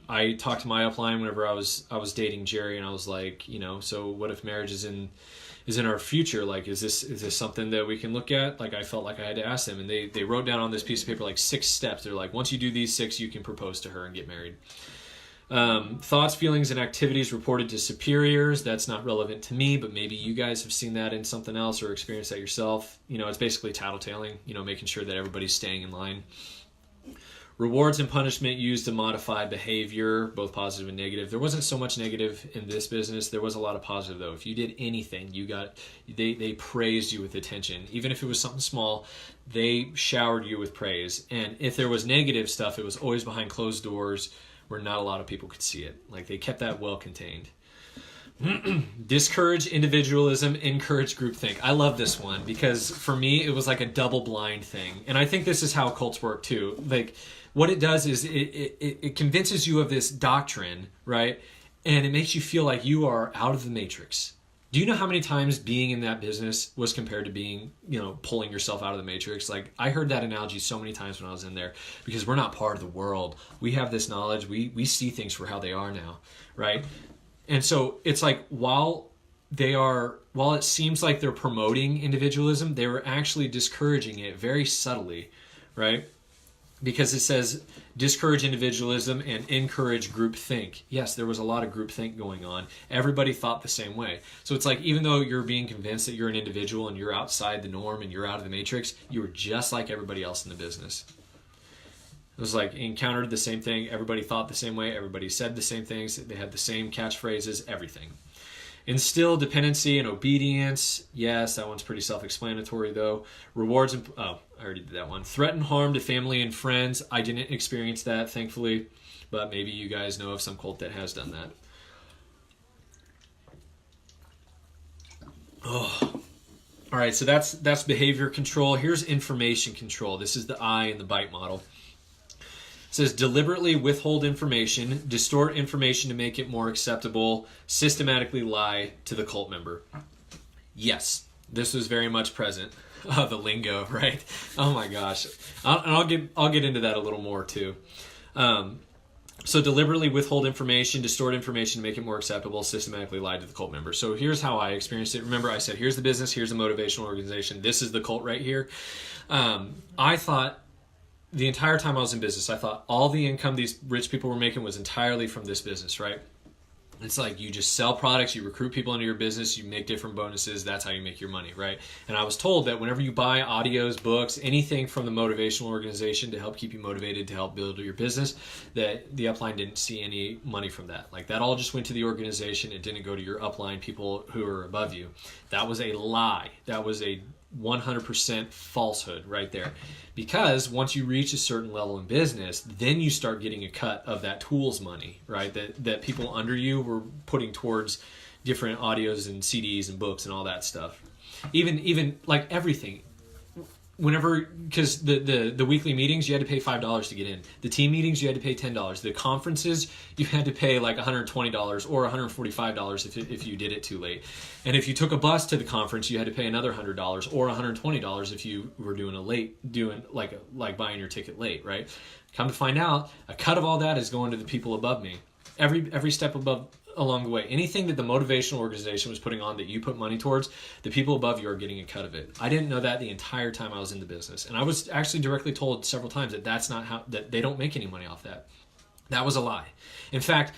I talked to my upline whenever I was dating Jerry, and I was like, so what if marriage is in our future? Like, is this something that we can look at? Like, I felt like I had to ask them, and they wrote down on this piece of paper like 6 steps. They're like, once you do these 6, you can propose to her and get married. Thoughts, feelings, and activities reported to superiors. That's not relevant to me, but maybe you guys have seen that in something else or experienced that yourself. It's basically tattletaling, making sure that everybody's staying in line. Rewards and punishment used to modify behavior, both positive and negative. There wasn't so much negative in this business. There was a lot of positive, though. If you did anything, they praised you with attention. Even if it was something small, they showered you with praise. And if there was negative stuff, it was always behind closed doors where not a lot of people could see it. Like, they kept that well contained. Discourage individualism, encourage groupthink. I love this one because for me, it was like a double blind thing. And I think this is how cults work too. Like, what it does is it convinces you of this doctrine, right? And it makes you feel like you are out of the matrix. Do you know how many times being in that business was compared to being, pulling yourself out of the matrix? Like, I heard that analogy so many times when I was in there because we're not part of the world. We have this knowledge. We see things for how they are now, right? And so it's like while it seems like they're promoting individualism, they were actually discouraging it very subtly, right? Because it says discourage individualism and encourage groupthink. Yes, there was a lot of groupthink going on. Everybody thought the same way. So it's like, even though you're being convinced that you're an individual and you're outside the norm and you're out of the matrix, you were just like everybody else in the business. It was like encountered the same thing. Everybody thought the same way. Everybody said the same things. They had the same catchphrases, everything. Instill dependency and obedience. Yes, that one's pretty self-explanatory though. Rewards and... I already did that one. Threaten harm to family and friends. I didn't experience that, thankfully. But maybe you guys know of some cult that has done that. Oh. All right, so that's behavior control. Here's information control. This is the I and the bite model. It says deliberately withhold information, distort information to make it more acceptable, systematically lie to the cult member. Yes, this was very much present. The lingo, right? Oh my gosh. I'll get into that a little more too. So deliberately withhold information, distort information to make it more acceptable, systematically lie to the cult member. So here's how I experienced it. Remember I said, here's the business, here's the motivational organization. This is the cult right here. I thought the entire time I was in business, I thought all the income these rich people were making was entirely from this business, right? It's like you just sell products, you recruit people into your business, you make different bonuses, that's how you make your money, right? And I was told that whenever you buy audios, books, anything from the motivational organization to help keep you motivated to help build your business, that the upline didn't see any money from that. Like that all just went to the organization. It didn't go to your upline, people who are above you. That was a lie. That was a 100% falsehood right there. Because once you reach a certain level in business, then you start getting a cut of that tools money, right? That people under you were putting towards different audios and CDs and books and all that stuff. Even like everything. Whenever, because the weekly meetings, you had to pay $5 to get in. The team meetings, you had to pay $10. The conferences, you had to pay like $120 or $145 if you did it too late. And if you took a bus to the conference, you had to pay another $100 or $120 if you were doing like buying your ticket late, right? Come to find out, a cut of all that is going to the people above me. Every step along the way. Anything that the motivational organization was putting on that you put money towards, the people above you are getting a cut of it. I didn't know that the entire time I was in the business. And I was actually directly told several times that that's not how, that they don't make any money off that. That was a lie. In fact,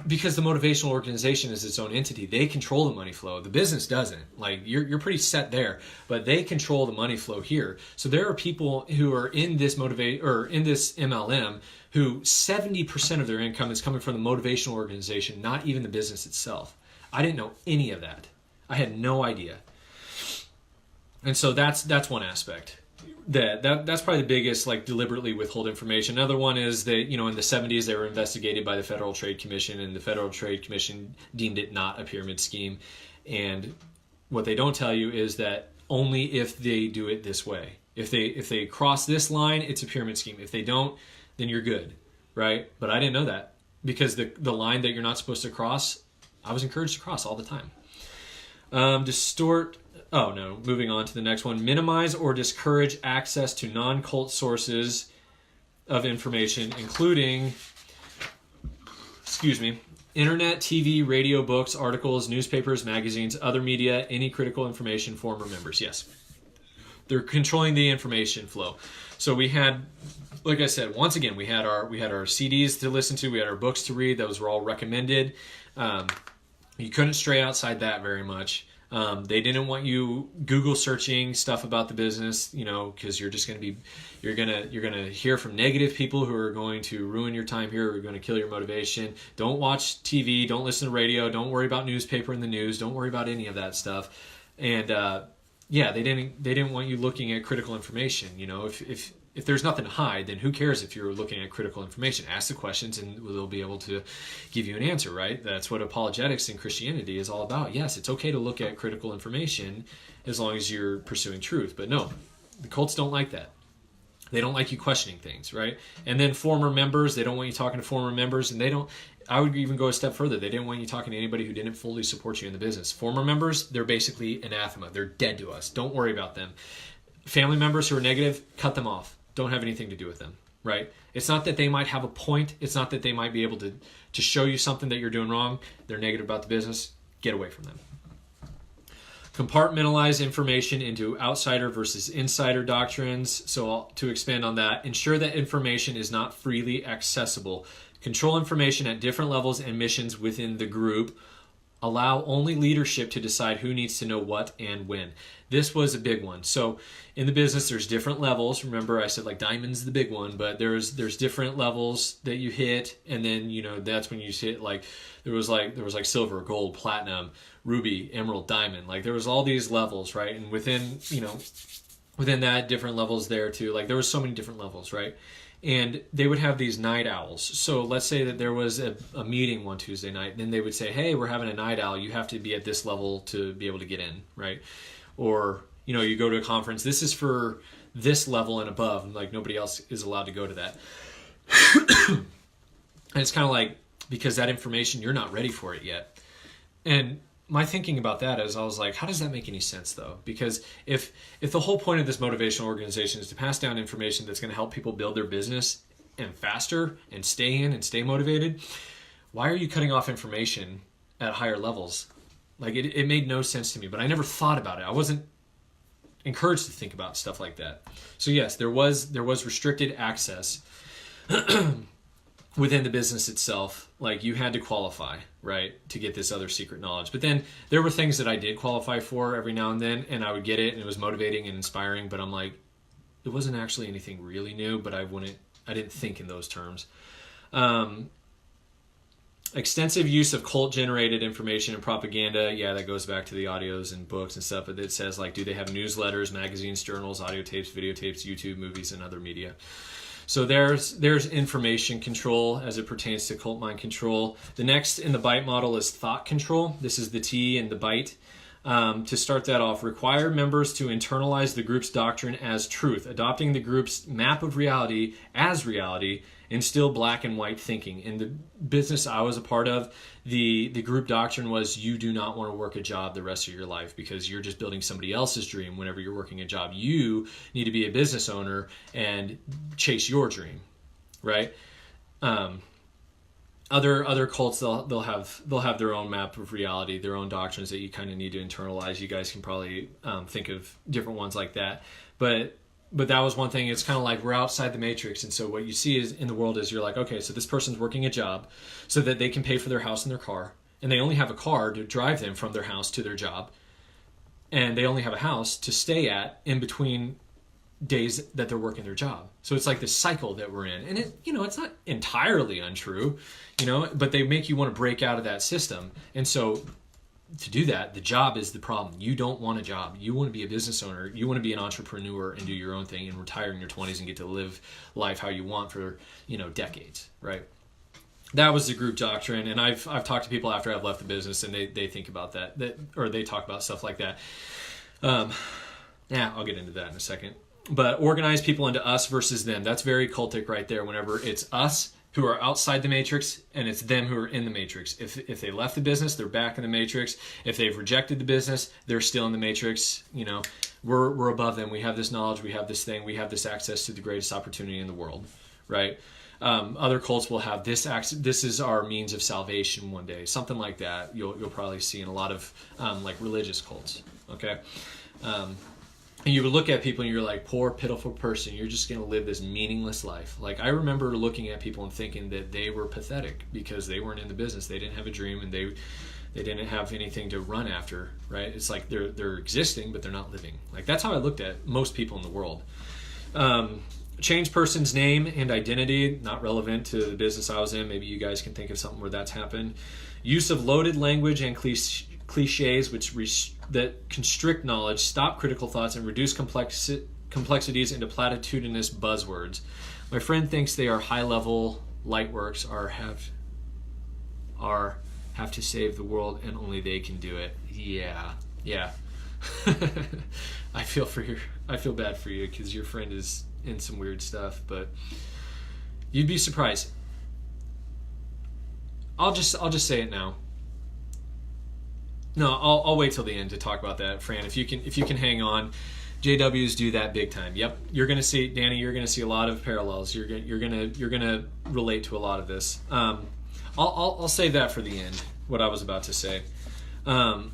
because the motivational organization is its own entity, they control the money flow. The business doesn't. Like you're pretty set there, but they control the money flow here. So there are people who are in this in this MLM who 70% of their income is coming from the motivational organization, not even the business itself. I didn't know any of that. I had no idea. And so that's one aspect. That's probably the biggest, like deliberately withhold information. Another one is that, in the 70s they were investigated by the Federal Trade Commission, and the Federal Trade Commission deemed it not a pyramid scheme. And what they don't tell you is that only if they do it this way. If they cross this line, it's a pyramid scheme. If they don't, then you're good, right? But I didn't know that, because the line that you're not supposed to cross, I was encouraged to cross all the time. Moving on to the next one. Minimize or discourage access to non-cult sources of information, including, internet, TV, radio, books, articles, newspapers, magazines, other media, any critical information, former members. Yes. They're controlling the information flow. So we had, like I said, once again, we had our CDs to listen to, we had our books to read. Those were all recommended. You couldn't stray outside that very much. They didn't want you Google searching stuff about the business, because you're just you're gonna hear from negative people who are going to ruin your time here, who are going to kill your motivation. Don't watch TV, don't listen to radio, don't worry about newspaper and the news, don't worry about any of that stuff. And they didn't want you looking at critical information. If there's nothing to hide, then who cares if you're looking at critical information? Ask the questions and they'll be able to give you an answer, right? That's what apologetics in Christianity is all about. Yes, it's okay to look at critical information as long as you're pursuing truth. But no, the cults don't like that. They don't like you questioning things, right? And then former members, they don't want you talking to former members, and I would even go a step further. They didn't want you talking to anybody who didn't fully support you in the business. Former members, they're basically anathema. They're dead to us. Don't worry about them. Family members who are negative, cut them off. Don't have anything to do with them, right? It's not that they might have a point. It's not that they might be able to show you something that you're doing wrong. They're negative about the business. Get away from them. Compartmentalize information into outsider versus insider doctrines. So to expand on that, ensure that information is not freely accessible. Control information at different levels and missions within the group. Allow only leadership to decide who needs to know what and when. This was a big one. So in the business, there's different levels. Remember, I said like diamond's the big one, but there's different levels that you hit, and then that's when you hit like there was like silver, gold, platinum, ruby, emerald, diamond. Like there was all these levels, right? And within that, different levels there too. Like there was so many different levels, right? And they would have these night owls. So let's say that there was a meeting one Tuesday night, and then they would say, hey, we're having a night owl. You have to be at this level to be able to get in, right? Or, you go to a conference. This is for this level and above. And like nobody else is allowed to go to that. And it's kind of like, because that information, you're not ready for it yet. And my thinking about that is I was like, how does that make any sense though? Because if the whole point of this motivational organization is to pass down information that's going to help people build their business and faster and stay in and stay motivated, why are you cutting off information at higher levels? Like it made no sense to me, but I never thought about it. I wasn't encouraged to think about stuff like that. So yes, there was restricted access within the business itself. Like, you had to qualify, right, to get this other secret knowledge. But then there were things that I did qualify for every now and then, and I would get it, and it was motivating and inspiring, but I'm like, it wasn't actually anything really new, but I didn't think in those terms. Extensive use of cult-generated information and propaganda. Yeah, that goes back to the audios and books and stuff, but it says, like, do they have newsletters, magazines, journals, audio tapes, videotapes, YouTube, movies, and other media? So there's information control as it pertains to cult mind control. The next in the BITE model is thought control. This is the T in the BITE. To start that off, require members to internalize the group's doctrine as truth, adopting the group's map of reality as reality, instill black and white thinking. In the business I was a part of, the group doctrine was, you do not want to work a job the rest of your life because you're just building somebody else's dream whenever you're working a job. You need to be a business owner and chase your dream, right? Other cults, they'll have their own map of reality, their own doctrines that you kind of need to internalize. You guys can probably think of different ones like that, but that was one thing. It's kind of like we're outside the matrix, and so what you see is in the world is, you're like, okay, so this person's working a job so that they can pay for their house and their car, and they only have a car to drive them from their house to their job, and they only have a house to stay at in between days that they're working their job. So it's like this cycle that we're in, and it's not entirely untrue, but they make you want to break out of that system. And so to do that, the job is the problem. You don't want a job. You want to be a business owner. You want to be an entrepreneur and do your own thing and retire in your 20s and get to live life how you want for, decades, right? That was the group doctrine. And I've talked to people after I've left the business, and they think about that, or they talk about stuff like that. I'll get into that in a second. But organize people into us versus them. That's very cultic right there. Whenever it's us who are outside the matrix and it's them who are in the matrix. If they left the business, they're back in the matrix. If they've rejected the business, they're still in the matrix. We're above them. We have this knowledge. We have this thing. We have this access to the greatest opportunity in the world, right? Other cults will have this access. This is our means of salvation one day. Something like that. You'll probably see in a lot of like religious cults. Okay. And you would look at people and you're like, poor, pitiful person. You're just going to live this meaningless life. Like, I remember looking at people and thinking that they were pathetic because they weren't in the business. They didn't have a dream, and they didn't have anything to run after, right? It's like they're existing, but they're not living. Like, that's how I looked at most people in the world. Change person's name and identity, not relevant to the business I was in. Maybe you guys can think of something where that's happened. Use of loaded language and cliches that constrict knowledge, stop critical thoughts, and reduce complexities into platitudinous buzzwords. My friend thinks they are high-level light works, or have to save the world, and only they can do it. Yeah. I feel bad for you because your friend is in some weird stuff, but you'd be surprised. I'll just say it now. No, I'll wait till the end to talk about that, Fran. If you can hang on, JWs do that big time. Yep, you're gonna see, Danny. You're gonna see a lot of parallels. You're gonna relate to a lot of this. I'll save that for the end. What I was about to say, but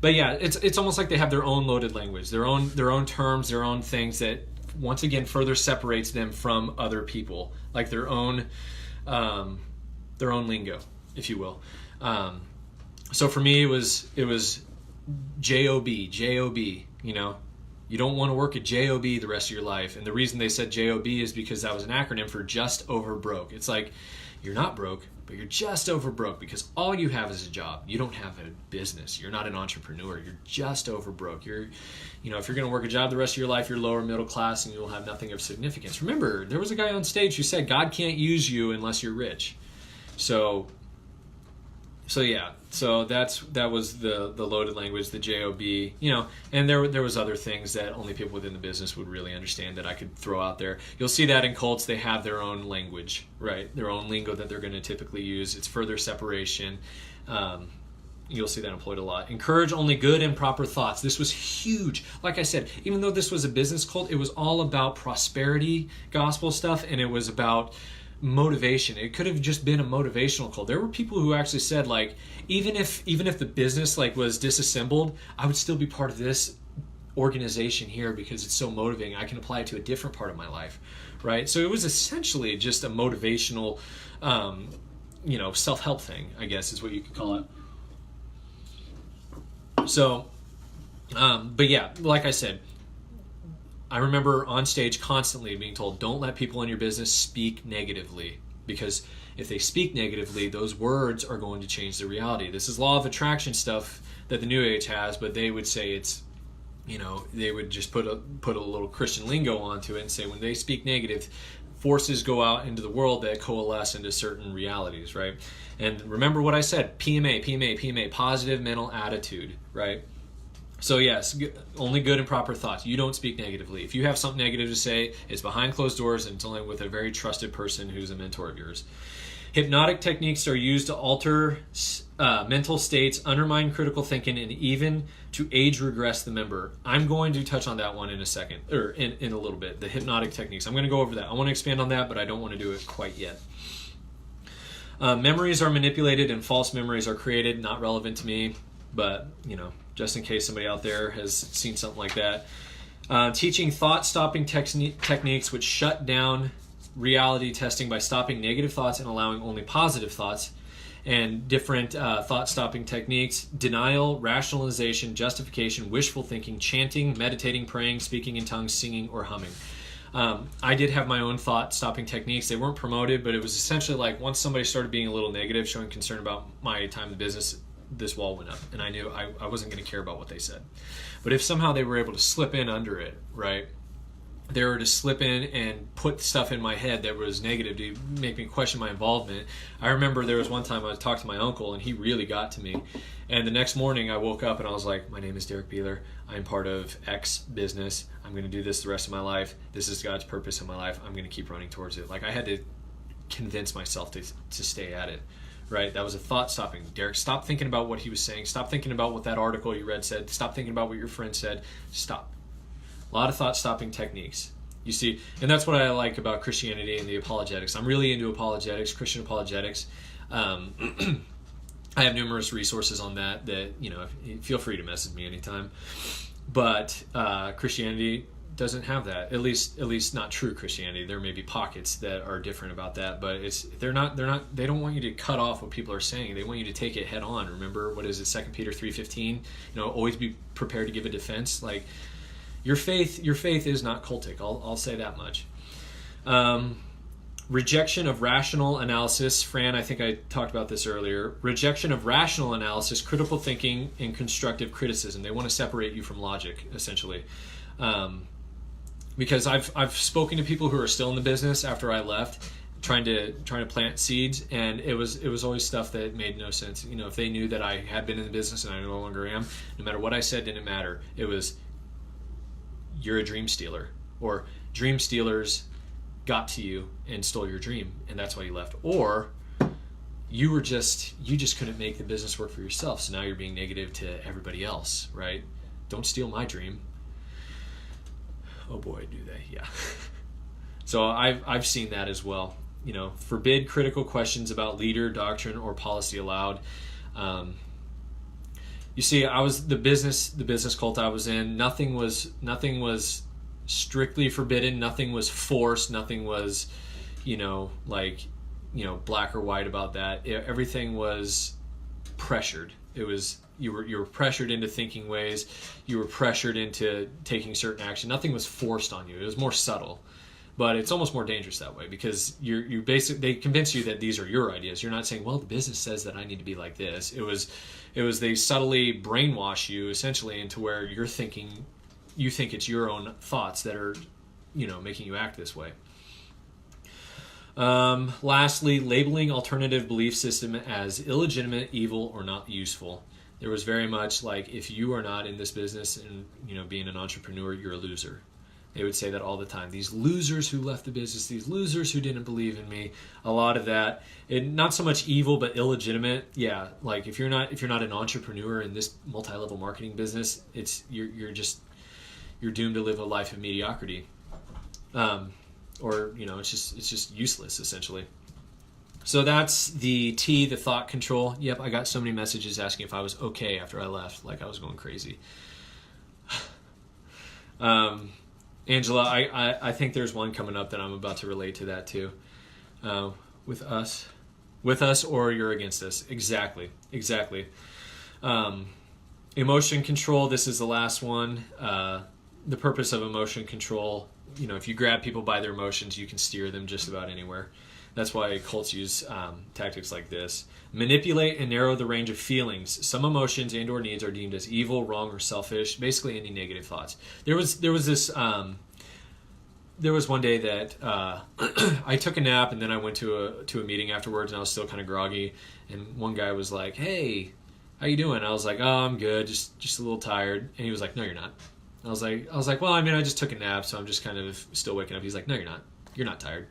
yeah, it's almost like they have their own loaded language, their own terms, their own things that once again further separates them from other people, like their own lingo, if you will. So for me, it was job. You don't want to work at job the rest of your life. And the reason they said job is because that was an acronym for just over broke. It's like, you're not broke, but you're just over broke because all you have is a job. You don't have a business. You're not an entrepreneur. You're just over broke. If you're going to work a job the rest of your life, you're lower middle class and you'll have nothing of significance. Remember, there was a guy on stage who said God can't use you unless you're rich. So yeah, so that was the loaded language, the job, and there was other things that only people within the business would really understand that I could throw out there. You'll see that in cults, they have their own language, right? Their own lingo that they're going to typically use. It's further separation. You'll see that employed a lot. Encourage only good and proper thoughts. This was huge. Like I said, even though this was a business cult, it was all about prosperity gospel stuff, and it was about motivation. It could have just been a motivational cult. There were people who actually said, like, even if the business like was disassembled, I would still be part of this organization here because it's so motivating. I can apply it to a different part of my life, right? So it was essentially just a motivational, self-help thing, I guess is what you could call it. So, but yeah, like I said, I remember on stage constantly being told, don't let people in your business speak negatively, because if they speak negatively, those words are going to change the reality. This is law of attraction stuff that the New Age has, but they would say it's, they would just put a little Christian lingo onto it and say when they speak negative, forces go out into the world that coalesce into certain realities, right? And remember what I said, PMA, positive mental attitude, right? So yes, only good and proper thoughts. You don't speak negatively. If you have something negative to say, it's behind closed doors and it's only with a very trusted person who's a mentor of yours. Hypnotic techniques are used to alter mental states, undermine critical thinking, and even to age regress the member. I'm going to touch on that one in a second, or in a little bit, the hypnotic techniques. I'm going to go over that. I want to expand on that, but I don't want to do it quite yet. Memories are manipulated and false memories are created, not relevant to me, but, just in case somebody out there has seen something like that. Teaching thought-stopping techniques which shut down reality testing by stopping negative thoughts and allowing only positive thoughts, and different thought-stopping techniques: denial, rationalization, justification, wishful thinking, chanting, meditating, praying, speaking in tongues, singing, or humming. I did have my own thought-stopping techniques. They weren't promoted, but it was essentially like once somebody started being a little negative, showing concern about my time in business, this wall went up, and I knew I wasn't going to care about what they said. But if somehow they were able to slip in under it, right? They were to slip in and put stuff in my head that was negative to make me question my involvement. I remember there was one time I talked to my uncle, and he really got to me. And the next morning I woke up and I was like, my name is Derek Beeler. I'm part of X business. I'm going to do this the rest of my life. This is God's purpose in my life. I'm going to keep running towards it. Like I had to convince myself to stay at it. Right? That was a thought stopping. Derek, stop thinking about what he was saying. Stop thinking about what that article you read said. Stop thinking about what your friend said. Stop. A lot of thought stopping techniques. You see, and that's what I like about Christianity and the apologetics. I'm really into apologetics, Christian apologetics. I have numerous resources on that feel free to message me anytime. But Christianity doesn't have that. At least not true Christianity. There may be pockets that are different about that, but they don't want you to cut off what people are saying. They want you to take it head on. Remember, what is it, 2 Peter 3:15? Always be prepared to give a defense. Like your faith is not cultic. I'll say that much. Rejection of rational analysis. Fran, I think I talked about this earlier. Rejection of rational analysis, critical thinking, and constructive criticism. They want to separate you from logic, essentially. Because I've spoken to people who are still in the business after I left, trying to plant seeds, and it was always stuff that made no sense. If they knew that I had been in the business and I no longer am, no matter what I said didn't matter. It was, you're a dream stealer, or dream stealers got to you and stole your dream, and that's why you left. Or you just couldn't make the business work for yourself, so now you're being negative to everybody else, right? Don't steal my dream. Oh boy, do they? Yeah. So I've seen that as well. Forbid critical questions about leader, doctrine, or policy allowed. You see, I was the business cult I was in. Nothing was strictly forbidden. Nothing was forced. Nothing was, black or white about that. Everything was pressured. It was you were pressured into thinking ways. You were pressured into taking certain action. Nothing was forced on you. It was more subtle, but it's almost more dangerous that way because you basically, they convince you that these are your ideas. You're not saying, well, the business says that I need to be like this. It was they subtly brainwash you essentially into where you think it's your own thoughts that are, making you act this way. Lastly, labeling alternative belief system as illegitimate, evil, or not useful. There was very much like, if you are not in this business and being an entrepreneur, you're a loser. They would say that all the time. These losers who left the business, these losers who didn't believe in me. A lot of that, not so much evil, but illegitimate. Yeah, like if you're not an entrepreneur in this multi-level marketing business, you're doomed to live a life of mediocrity. Or it's just useless essentially. So that's the T, the thought control. Yep, I got so many messages asking if I was okay after I left, like I was going crazy. Angela, I think there's one coming up that I'm about to relate to that too. With us or you're against us. Exactly. Emotion control, this is the last one. The purpose of emotion control, if you grab people by their emotions, you can steer them just about anywhere. That's why cults use tactics like this. Manipulate and narrow the range of feelings. Some emotions and or needs are deemed as evil, wrong, or selfish. Basically, any negative thoughts. There was one day that I took a nap and then I went to a meeting afterwards and I was still kind of groggy. And one guy was like, "Hey, how you doing?" I was like, "Oh, I'm good, just a little tired." And he was like, "No, you're not." I was like, "Well, I mean, I just took a nap, so I'm just kind of still waking up." He's like, "No, you're not. You're not tired."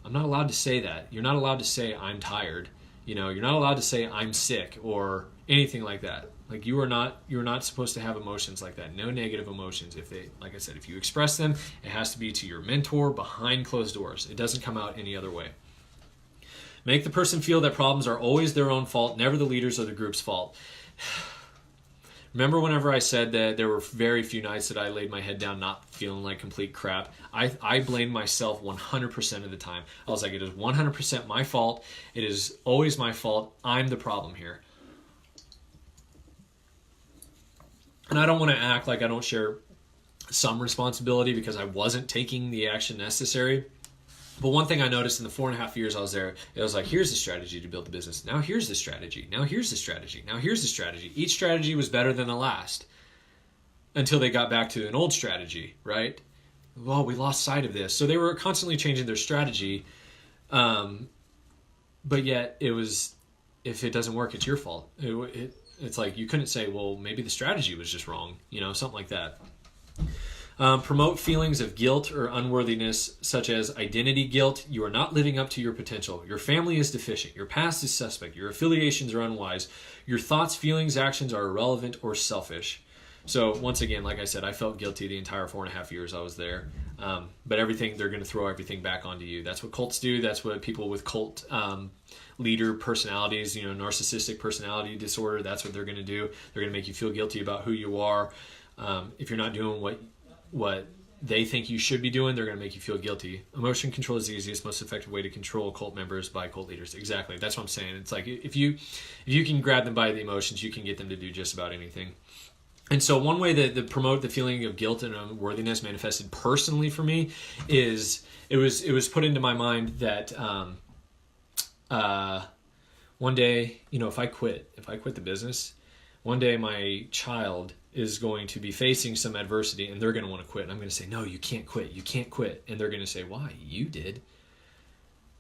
I'm not allowed to say that. You're not allowed to say I'm tired. You're not allowed to say I'm sick or anything like that. Like you're not supposed to have emotions like that. No negative emotions. Like I said, if you express them, it has to be to your mentor behind closed doors. It doesn't come out any other way. Make the person feel that problems are always their own fault, never the leaders or the group's fault. Remember whenever I said that there were very few nights that I laid my head down not feeling like complete crap? I blamed myself 100% of the time. I was like, it is 100% my fault. It is always my fault. I'm the problem here. And I don't want to act like I don't share some responsibility because I wasn't taking the action necessary. But one thing I noticed in the 4.5 years I was there, it was like, here's the strategy to build the business. Now here's the strategy. Now here's the strategy. Now here's the strategy. Each strategy was better than the last until they got back to an old strategy, right? Well, we lost sight of this. So they were constantly changing their strategy. But yet it was, if it doesn't work, it's your fault. It's like you couldn't say, well, maybe the strategy was just wrong, something like that. Promote feelings of guilt or unworthiness, such as identity guilt. You are not living up to your potential. Your family is deficient. Your past is suspect. Your affiliations are unwise. Your thoughts, feelings, actions are irrelevant or selfish. So once again, like I said, I felt guilty the entire 4.5 years I was there. But they're going to throw everything back onto you. That's what cults do. That's what people with cult leader personalities, narcissistic personality disorder, that's what they're going to do. They're going to make you feel guilty about who you are. If you're not doing what they think you should be doing, they're going to make you feel guilty. Emotion control is the easiest, most effective way to control cult members by cult leaders. Exactly. That's what I'm saying. It's like if you can grab them by the emotions, you can get them to do just about anything. And so one way that promote the feeling of guilt and unworthiness manifested personally for me is it was put into my mind that one day, if I quit the business, one day my child is going to be facing some adversity and they're going to want to quit. And I'm going to say, no, you can't quit. You can't quit. And they're going to say, why? You did.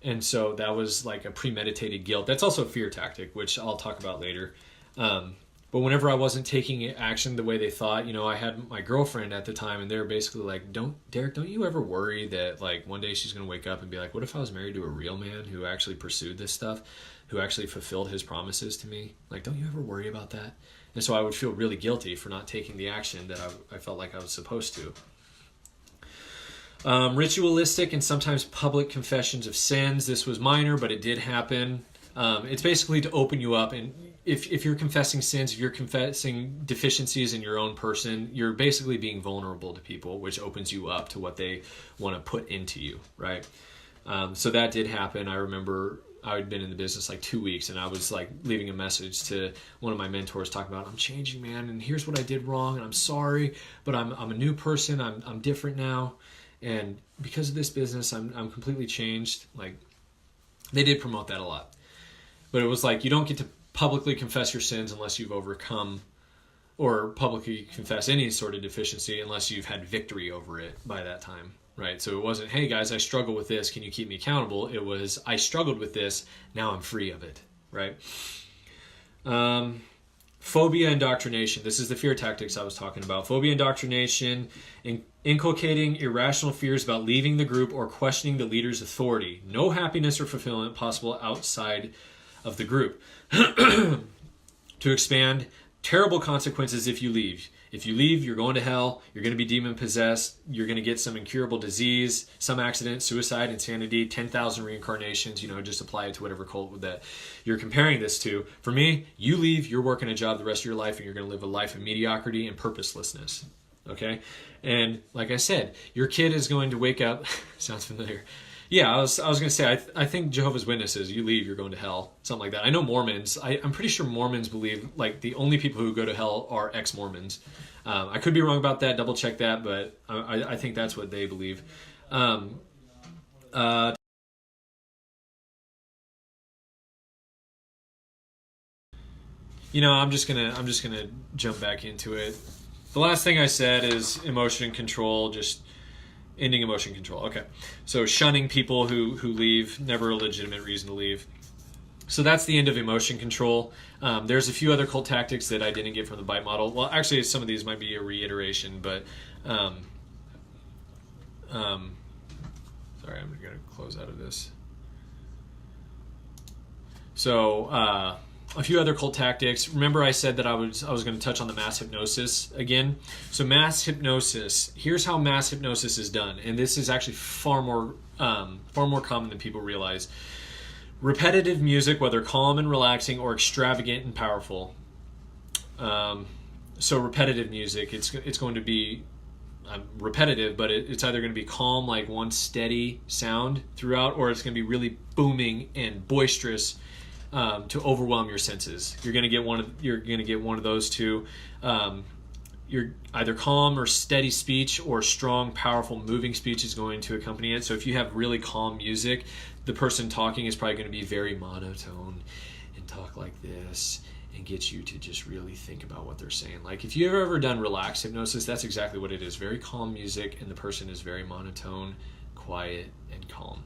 And so that was like a premeditated guilt. That's also a fear tactic, which I'll talk about later. But whenever I wasn't taking action the way they thought, I had my girlfriend at the time and they were basically like, Derek, don't you ever worry that like one day she's going to wake up and be like, what if I was married to a real man who actually pursued this stuff, who actually fulfilled his promises to me? Like, don't you ever worry about that? And so I would feel really guilty for not taking the action that I felt like I was supposed to. Ritualistic and sometimes public confessions of sins. This was minor, but it did happen. It's basically to open you up. And if you're confessing sins, if you're confessing deficiencies in your own person, you're basically being vulnerable to people, which opens you up to what they want to put into you, right? So that did happen. I remember I had been in the business like 2 weeks and I was like leaving a message to one of my mentors talking about, I'm changing, man, and here's what I did wrong and I'm sorry, but I'm a new person. I'm different now. And because of this business, I'm completely changed. Like they did promote that a lot, but it was like, you don't get to publicly confess your sins unless you've overcome or publicly confess any sort of deficiency unless you've had victory over it by that time. Right. So it wasn't, hey guys, I struggle with this. Can you keep me accountable? It was, I struggled with this. Now I'm free of it. Right. Phobia indoctrination. This is the fear tactics I was talking about. Phobia indoctrination, inculcating irrational fears about leaving the group or questioning the leader's authority. No happiness or fulfillment possible outside of the group. To expand, terrible consequences if you leave. If you leave, you're going to hell. You're going to be demon-possessed. You're going to get some incurable disease, some accident, suicide, insanity, 10,000 reincarnations. Just apply it to whatever cult that you're comparing this to. For me, you leave, you're working a job the rest of your life, and you're going to live a life of mediocrity and purposelessness. Okay. And like I said, your kid is going to wake up. Sounds familiar. Yeah, I was going to say, I think Jehovah's Witnesses, you leave, you're going to hell. Something like that. I know Mormons. I'm pretty sure Mormons believe, like, the only people who go to hell are ex-Mormons. I could be wrong about that. Double check that, but I think that's what they believe. I'm just gonna jump back into it. The last thing I said is emotion control, just ending emotion control. Okay, so shunning people who leave, never a legitimate reason to leave. So that's the end of emotion control. There's a few other cult tactics that I didn't get from the bite model. Well, actually, some of these might be a reiteration, but sorry, I'm going to close out of this. So a few other cult tactics. Remember I said that I was going to touch on the mass hypnosis again. So mass hypnosis, here's how mass hypnosis is done. And this is actually far more common than people realize. Repetitive music, whether calm and relaxing or extravagant and powerful. So repetitive music, it's going to be repetitive, but it's either going to be calm, like one steady sound throughout, or it's going to be really booming and boisterous to overwhelm your senses. You're going to get one of those two. You're either calm or steady speech, or strong, powerful, moving speech is going to accompany it. So if you have really calm music, the person talking is probably going to be very monotone and talk like this and get you to just really think about what they're saying. Like if you've ever done relaxed hypnosis, that's exactly what it is. Very calm music, and the person is very monotone, quiet, and calm.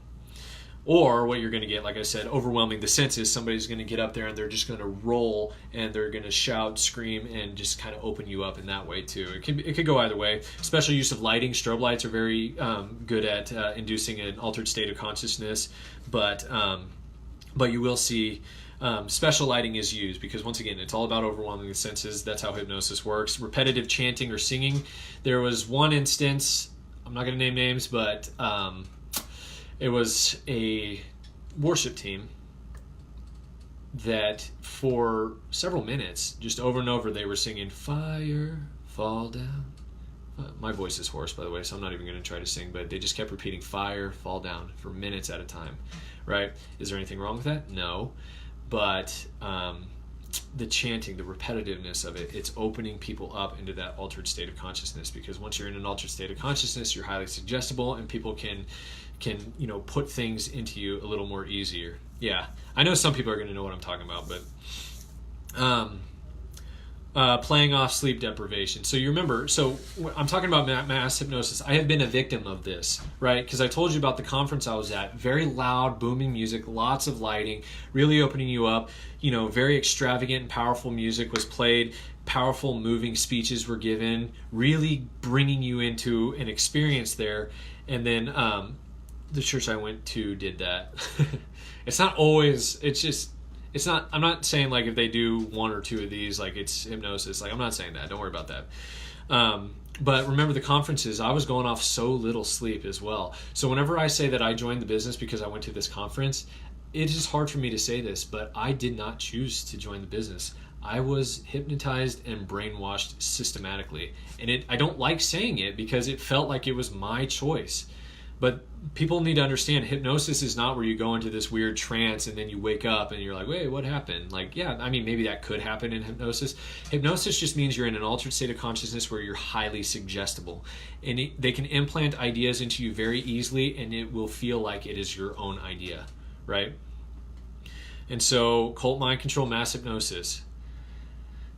Or what you're going to get, like I said, overwhelming the senses. Somebody's going to get up there and they're just going to roll and they're going to shout, scream, and just kind of open you up in that way too. It could go either way. Special use of lighting. Strobe lights are very good at inducing an altered state of consciousness, but you will see special lighting is used because, once again, it's all about overwhelming the senses. That's how hypnosis works. Repetitive chanting or singing. There was one instance, I'm not going to name names, but it was a worship team that for several minutes, just over and over, they were singing, "Fire, fall down." My voice is hoarse, by the way, so I'm not even going to try to sing, but they just kept repeating "fire, fall down" for minutes at a time, right? Is there anything wrong with that? No. But the chanting, the repetitiveness of it, it's opening people up into that altered state of consciousness, because once you're in an altered state of consciousness, you're highly suggestible and people can put things into you a little more easier. Yeah, I know some people are going to know what I'm talking about, but playing off sleep deprivation. So you remember, so I'm talking about mass hypnosis. I have been a victim of this, right? Because I told you about the conference I was at. Very loud, booming music, lots of lighting, really opening you up. Very extravagant and powerful music was played. Powerful, moving speeches were given, really bringing you into an experience there. And then the church I went to did that. It's not always, it's not, I'm not saying like if they do one or two of these, like it's hypnosis. Like I'm not saying that. Don't worry about that. But remember the conferences, I was going off so little sleep as well. So whenever I say that I joined the business because I went to this conference, it is hard for me to say this, but I did not choose to join the business. I was hypnotized and brainwashed systematically. And I don't like saying it because it felt like it was my choice. But people need to understand, hypnosis is not where you go into this weird trance and then you wake up and you're like, wait, what happened? Like, yeah, I mean, maybe that could happen in hypnosis. Hypnosis just means you're in an altered state of consciousness where you're highly suggestible. And they can implant ideas into you very easily, and it will feel like it is your own idea, right? And so, cult mind control, mass hypnosis.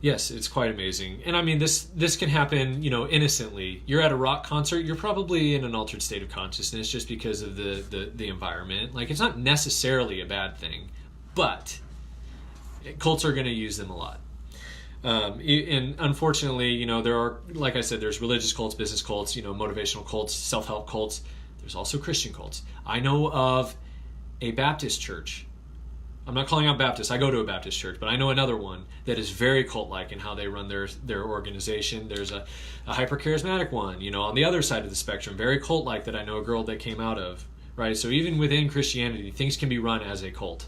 Yes, it's quite amazing. And I mean, this can happen, innocently. You're at a rock concert, you're probably in an altered state of consciousness just because of the environment. Like, it's not necessarily a bad thing, but cults are going to use them a lot. And unfortunately, there are, like I said, there's religious cults, business cults, motivational cults, self-help cults. There's also Christian cults. I know of a Baptist church. I'm not calling out Baptists. I go to a Baptist church, but I know another one that is very cult-like in how they run their organization. There's a hyper-charismatic one, on the other side of the spectrum, very cult-like, that I know a girl that came out of, right? So even within Christianity, things can be run as a cult.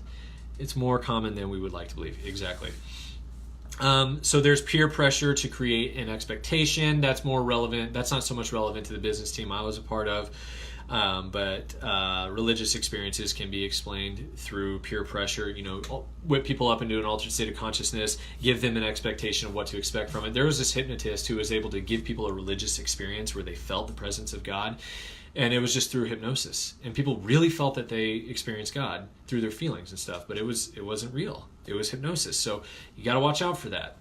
It's more common than we would like to believe. Exactly. So there's peer pressure to create an expectation. That's more relevant. That's not so much relevant to the business team I was a part of. But religious experiences can be explained through peer pressure. Whip people up into an altered state of consciousness, give them an expectation of what to expect from it. There was this hypnotist who was able to give people a religious experience where they felt the presence of God, and it was just through hypnosis. And people really felt that they experienced God through their feelings and stuff, but it wasn't real. It was hypnosis. So you got to watch out for that.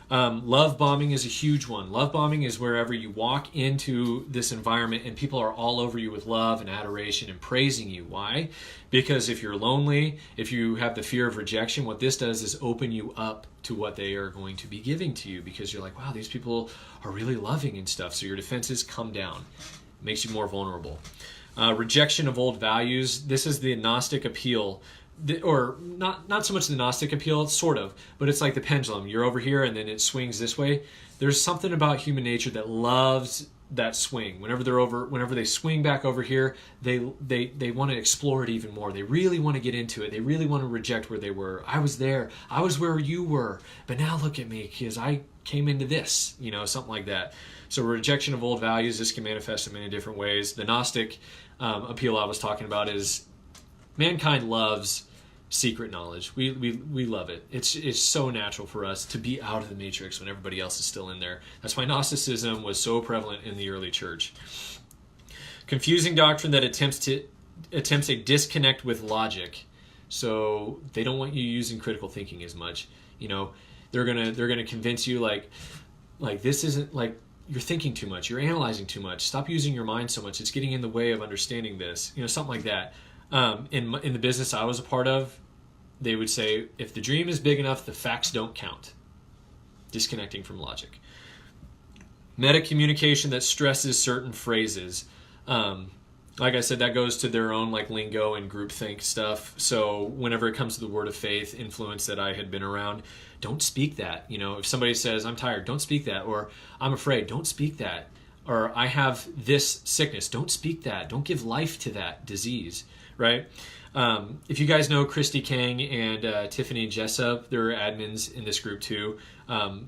Love bombing is a huge one. Love bombing is wherever you walk into this environment and people are all over you with love and adoration and praising you. Why? Because if you're lonely, if you have the fear of rejection, what this does is open you up to what they are going to be giving to you, because you're like, wow, these people are really loving and stuff. So your defenses come down. Makes you more vulnerable. Rejection of old values. This is the Gnostic appeal. Or not so much the Gnostic appeal, sort of, but it's like the pendulum. You're over here and then it swings this way. There's something about human nature that loves that swing. Whenever they swing back over here, they want to explore it even more. They really want to get into it. They really want to reject where they were. I was there. I was where you were. But now look at me, because I came into this, something like that. So rejection of old values, this can manifest in many different ways. The Gnostic appeal I was talking about is mankind loves secret knowledge. We love it. It's so natural for us to be out of the matrix when everybody else is still in there. That's why Gnosticism was so prevalent in the early church. Confusing doctrine that attempts a disconnect with logic. So they don't want you using critical thinking as much. They're gonna convince you like this isn't like, you're thinking too much, you're analyzing too much. Stop using your mind so much. It's getting in the way of understanding this. Something like that. In the business I was a part of, they would say, if the dream is big enough, the facts don't count. Disconnecting from logic. Meta communication that stresses certain phrases. Like I said, that goes to their own lingo and groupthink stuff. So whenever it comes to the word of faith influence that I had been around, don't speak that. If somebody says, I'm tired, don't speak that. Or I'm afraid, don't speak that. Or I have this sickness, don't speak that. Don't give life to that disease. Right? If you guys know Christy Kang and Tiffany Jessup, they're admins in this group too.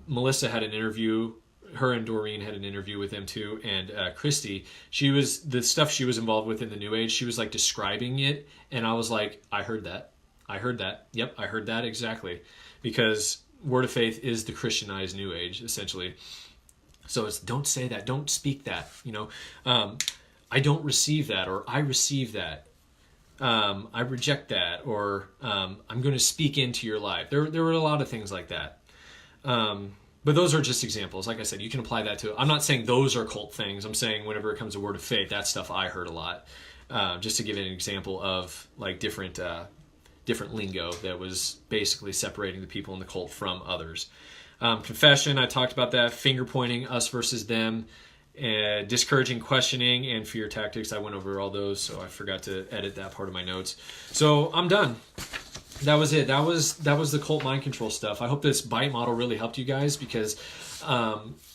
Melissa had an interview, her and Doreen had an interview with them too, and Christy, the stuff she was involved with in the New Age, she was describing it, and I was like, I heard that. Yep, I heard that exactly. Because Word of Faith is the Christianized New Age, essentially. So it's, don't say that, don't speak that, I don't receive that, or I receive that. I reject that, or I'm going to speak into your life. There were a lot of things like that. But those are just examples. Like I said, you can apply that to, I'm not saying those are cult things. I'm saying whenever it comes to Word of Faith, that's stuff I heard a lot. Just to give an example of different lingo that was basically separating the people in the cult from others. Confession, I talked about that. Finger pointing, us versus them. Discouraging questioning and fear tactics. I went over all those, so I forgot to edit that part of my notes. So I'm done. That was it. That was the cult mind control stuff. I hope this bite model really helped you guys, because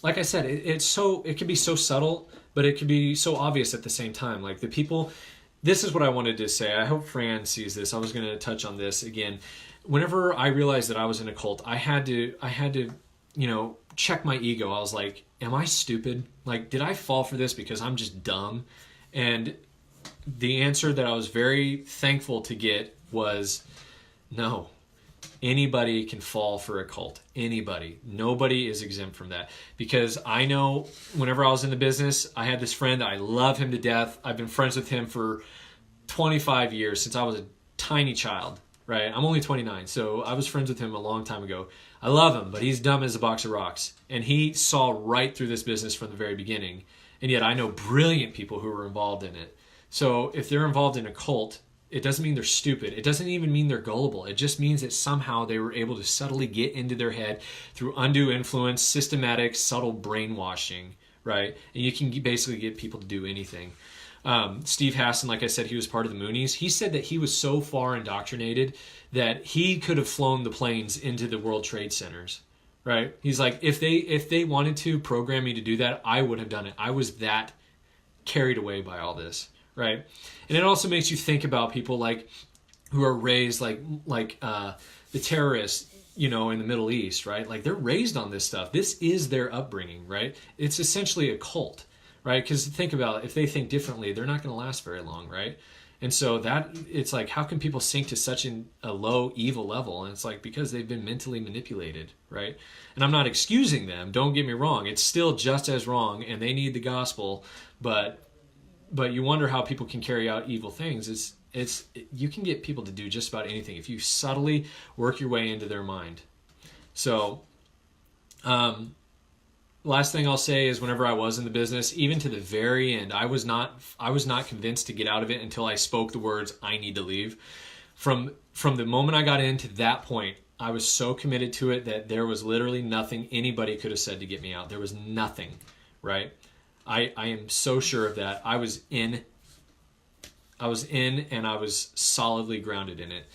like I said, it can be so subtle, but it can be so obvious at the same time. The people, this is what I wanted to say. I hope Fran sees this. I was going to touch on this again. Whenever I realized that I was in a cult, I had to check my ego. I was like, am I stupid? Did I fall for this because I'm just dumb? And the answer that I was very thankful to get was, no. Anybody can fall for a cult. Anybody. Nobody is exempt from that. Because I know whenever I was in the business, I had this friend. I love him to death. I've been friends with him for 25 years, since I was a tiny child. Right? I'm only 29, so I was friends with him a long time ago. I love him, but he's dumb as a box of rocks. And he saw right through this business from the very beginning. And yet I know brilliant people who were involved in it. So if they're involved in a cult, it doesn't mean they're stupid. It doesn't even mean they're gullible. It just means that somehow they were able to subtly get into their head through undue influence, systematic, subtle brainwashing, right? And you can basically get people to do anything. Steve Hassan, like I said, he was part of the Moonies. He said that he was so far indoctrinated that he could have flown the planes into the World Trade Centers, right? He's like, if they wanted to program me to do that, I would have done it. I was that carried away by all this, right? And it also makes you think about people who are raised like the terrorists. in the Middle East, right? Like they're raised on this stuff. This is their upbringing, right? It's essentially a cult, right? Because think about it, if they think differently, they're not going to last very long, right? And so that it's like, how can people sink to such a low evil level? And it's like, because they've been mentally manipulated, right? And I'm not excusing them. Don't get me wrong. It's still just as wrong, and they need the gospel. But you wonder how people can carry out evil things. You can get people to do just about anything if you subtly work your way into their mind. So, last thing I'll say is, whenever I was in the business, even to the very end, I was not convinced to get out of it until I spoke the words, "I need to leave." From the moment I got into that point, I was so committed to it that there was literally nothing anybody could have said to get me out. There was nothing, right? I am so sure of that. I was in and I was solidly grounded in it,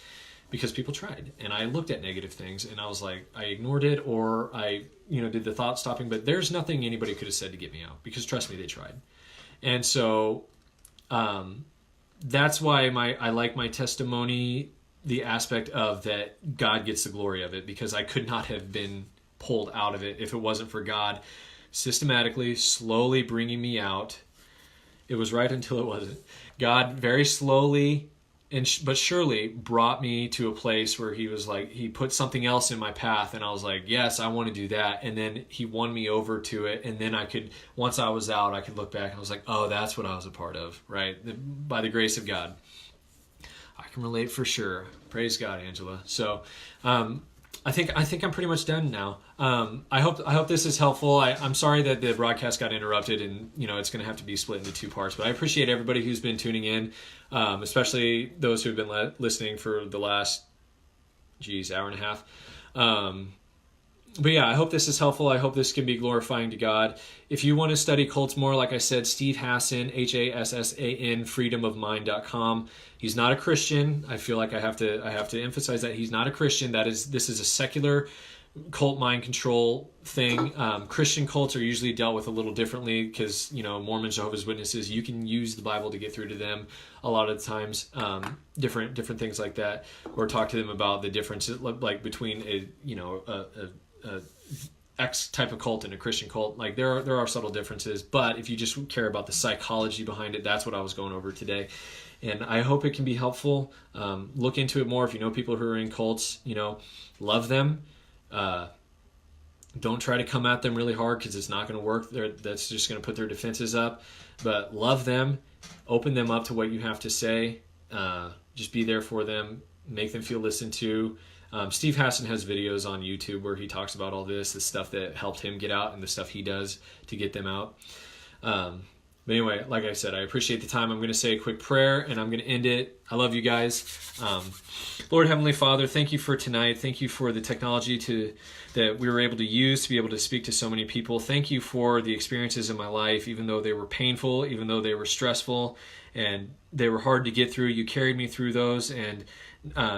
because people tried, and I looked at negative things and I was like, I ignored it, or I did the thought stopping, but there's nothing anybody could have said to get me out, because trust me, they tried. And so that's why I like my testimony, the aspect of that God gets the glory of it, because I could not have been pulled out of it if it wasn't for God systematically, slowly bringing me out. It was right until it wasn't. God very slowly but surely brought me to a place where he was like, he put something else in my path, and I was like, yes, I want to do that. And then he won me over to it. And then once I was out, I could look back and I was like, oh, that's what I was a part of, right? By the grace of God. I can relate for sure. Praise God, Angela. So, I think I'm pretty much done now. I hope this is helpful. I'm sorry that the broadcast got interrupted, and it's going to have to be split into two parts. But I appreciate everybody who's been tuning in, especially those who've been listening for the last, hour and a half. But yeah, I hope this is helpful. I hope this can be glorifying to God. If you want to study cults more, like I said, Steve Hassan, Hassan, freedomofmind.com. He's not a Christian. I feel like I have to emphasize that he's not a Christian. This is a secular cult mind control thing. Christian cults are usually dealt with a little differently, because Mormons, Jehovah's Witnesses, you can use the Bible to get through to them a lot of the times. Different things like that, or talk to them about the differences like between a X type of cult and a Christian cult. Like there are subtle differences, but if you just care about the psychology behind it, that's what I was going over today. And I hope it can be helpful. Look into it more. If you know people who are in cults, love them. Don't try to come at them really hard, because it's not going to work. That's just going to put their defenses up. But love them. Open them up to what you have to say. Just be there for them. Make them feel listened to. Steve Hassan has videos on YouTube where he talks about all this, the stuff that helped him get out and the stuff he does to get them out. But anyway, like I said, I appreciate the time. I'm going to say a quick prayer and I'm going to end it. I love you guys. Lord Heavenly Father, thank you for tonight. Thank you for the technology that we were able to use to be able to speak to so many people. Thank you for the experiences in my life, even though they were painful, even though they were stressful, and they were hard to get through. You carried me through those, and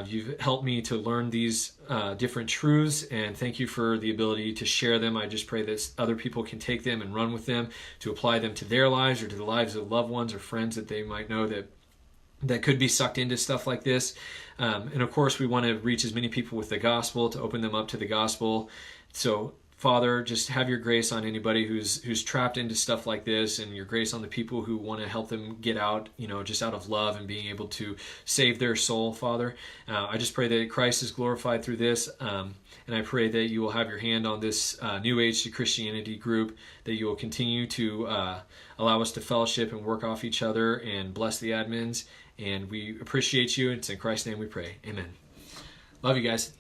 you've helped me to learn these different truths, and thank you for the ability to share them. I just pray that other people can take them and run with them, to apply them to their lives or to the lives of loved ones or friends that they might know that could be sucked into stuff like this. And of course, we want to reach as many people with the gospel, to open them up to the gospel. So Father, just have your grace on anybody who's trapped into stuff like this, and your grace on the people who want to help them get out, just out of love and being able to save their soul, Father. I just pray that Christ is glorified through this, and I pray that you will have your hand on this New Age to Christianity group, that you will continue to allow us to fellowship and work off each other and bless the admins, and we appreciate you. It's in Christ's name we pray. Amen. Love you guys.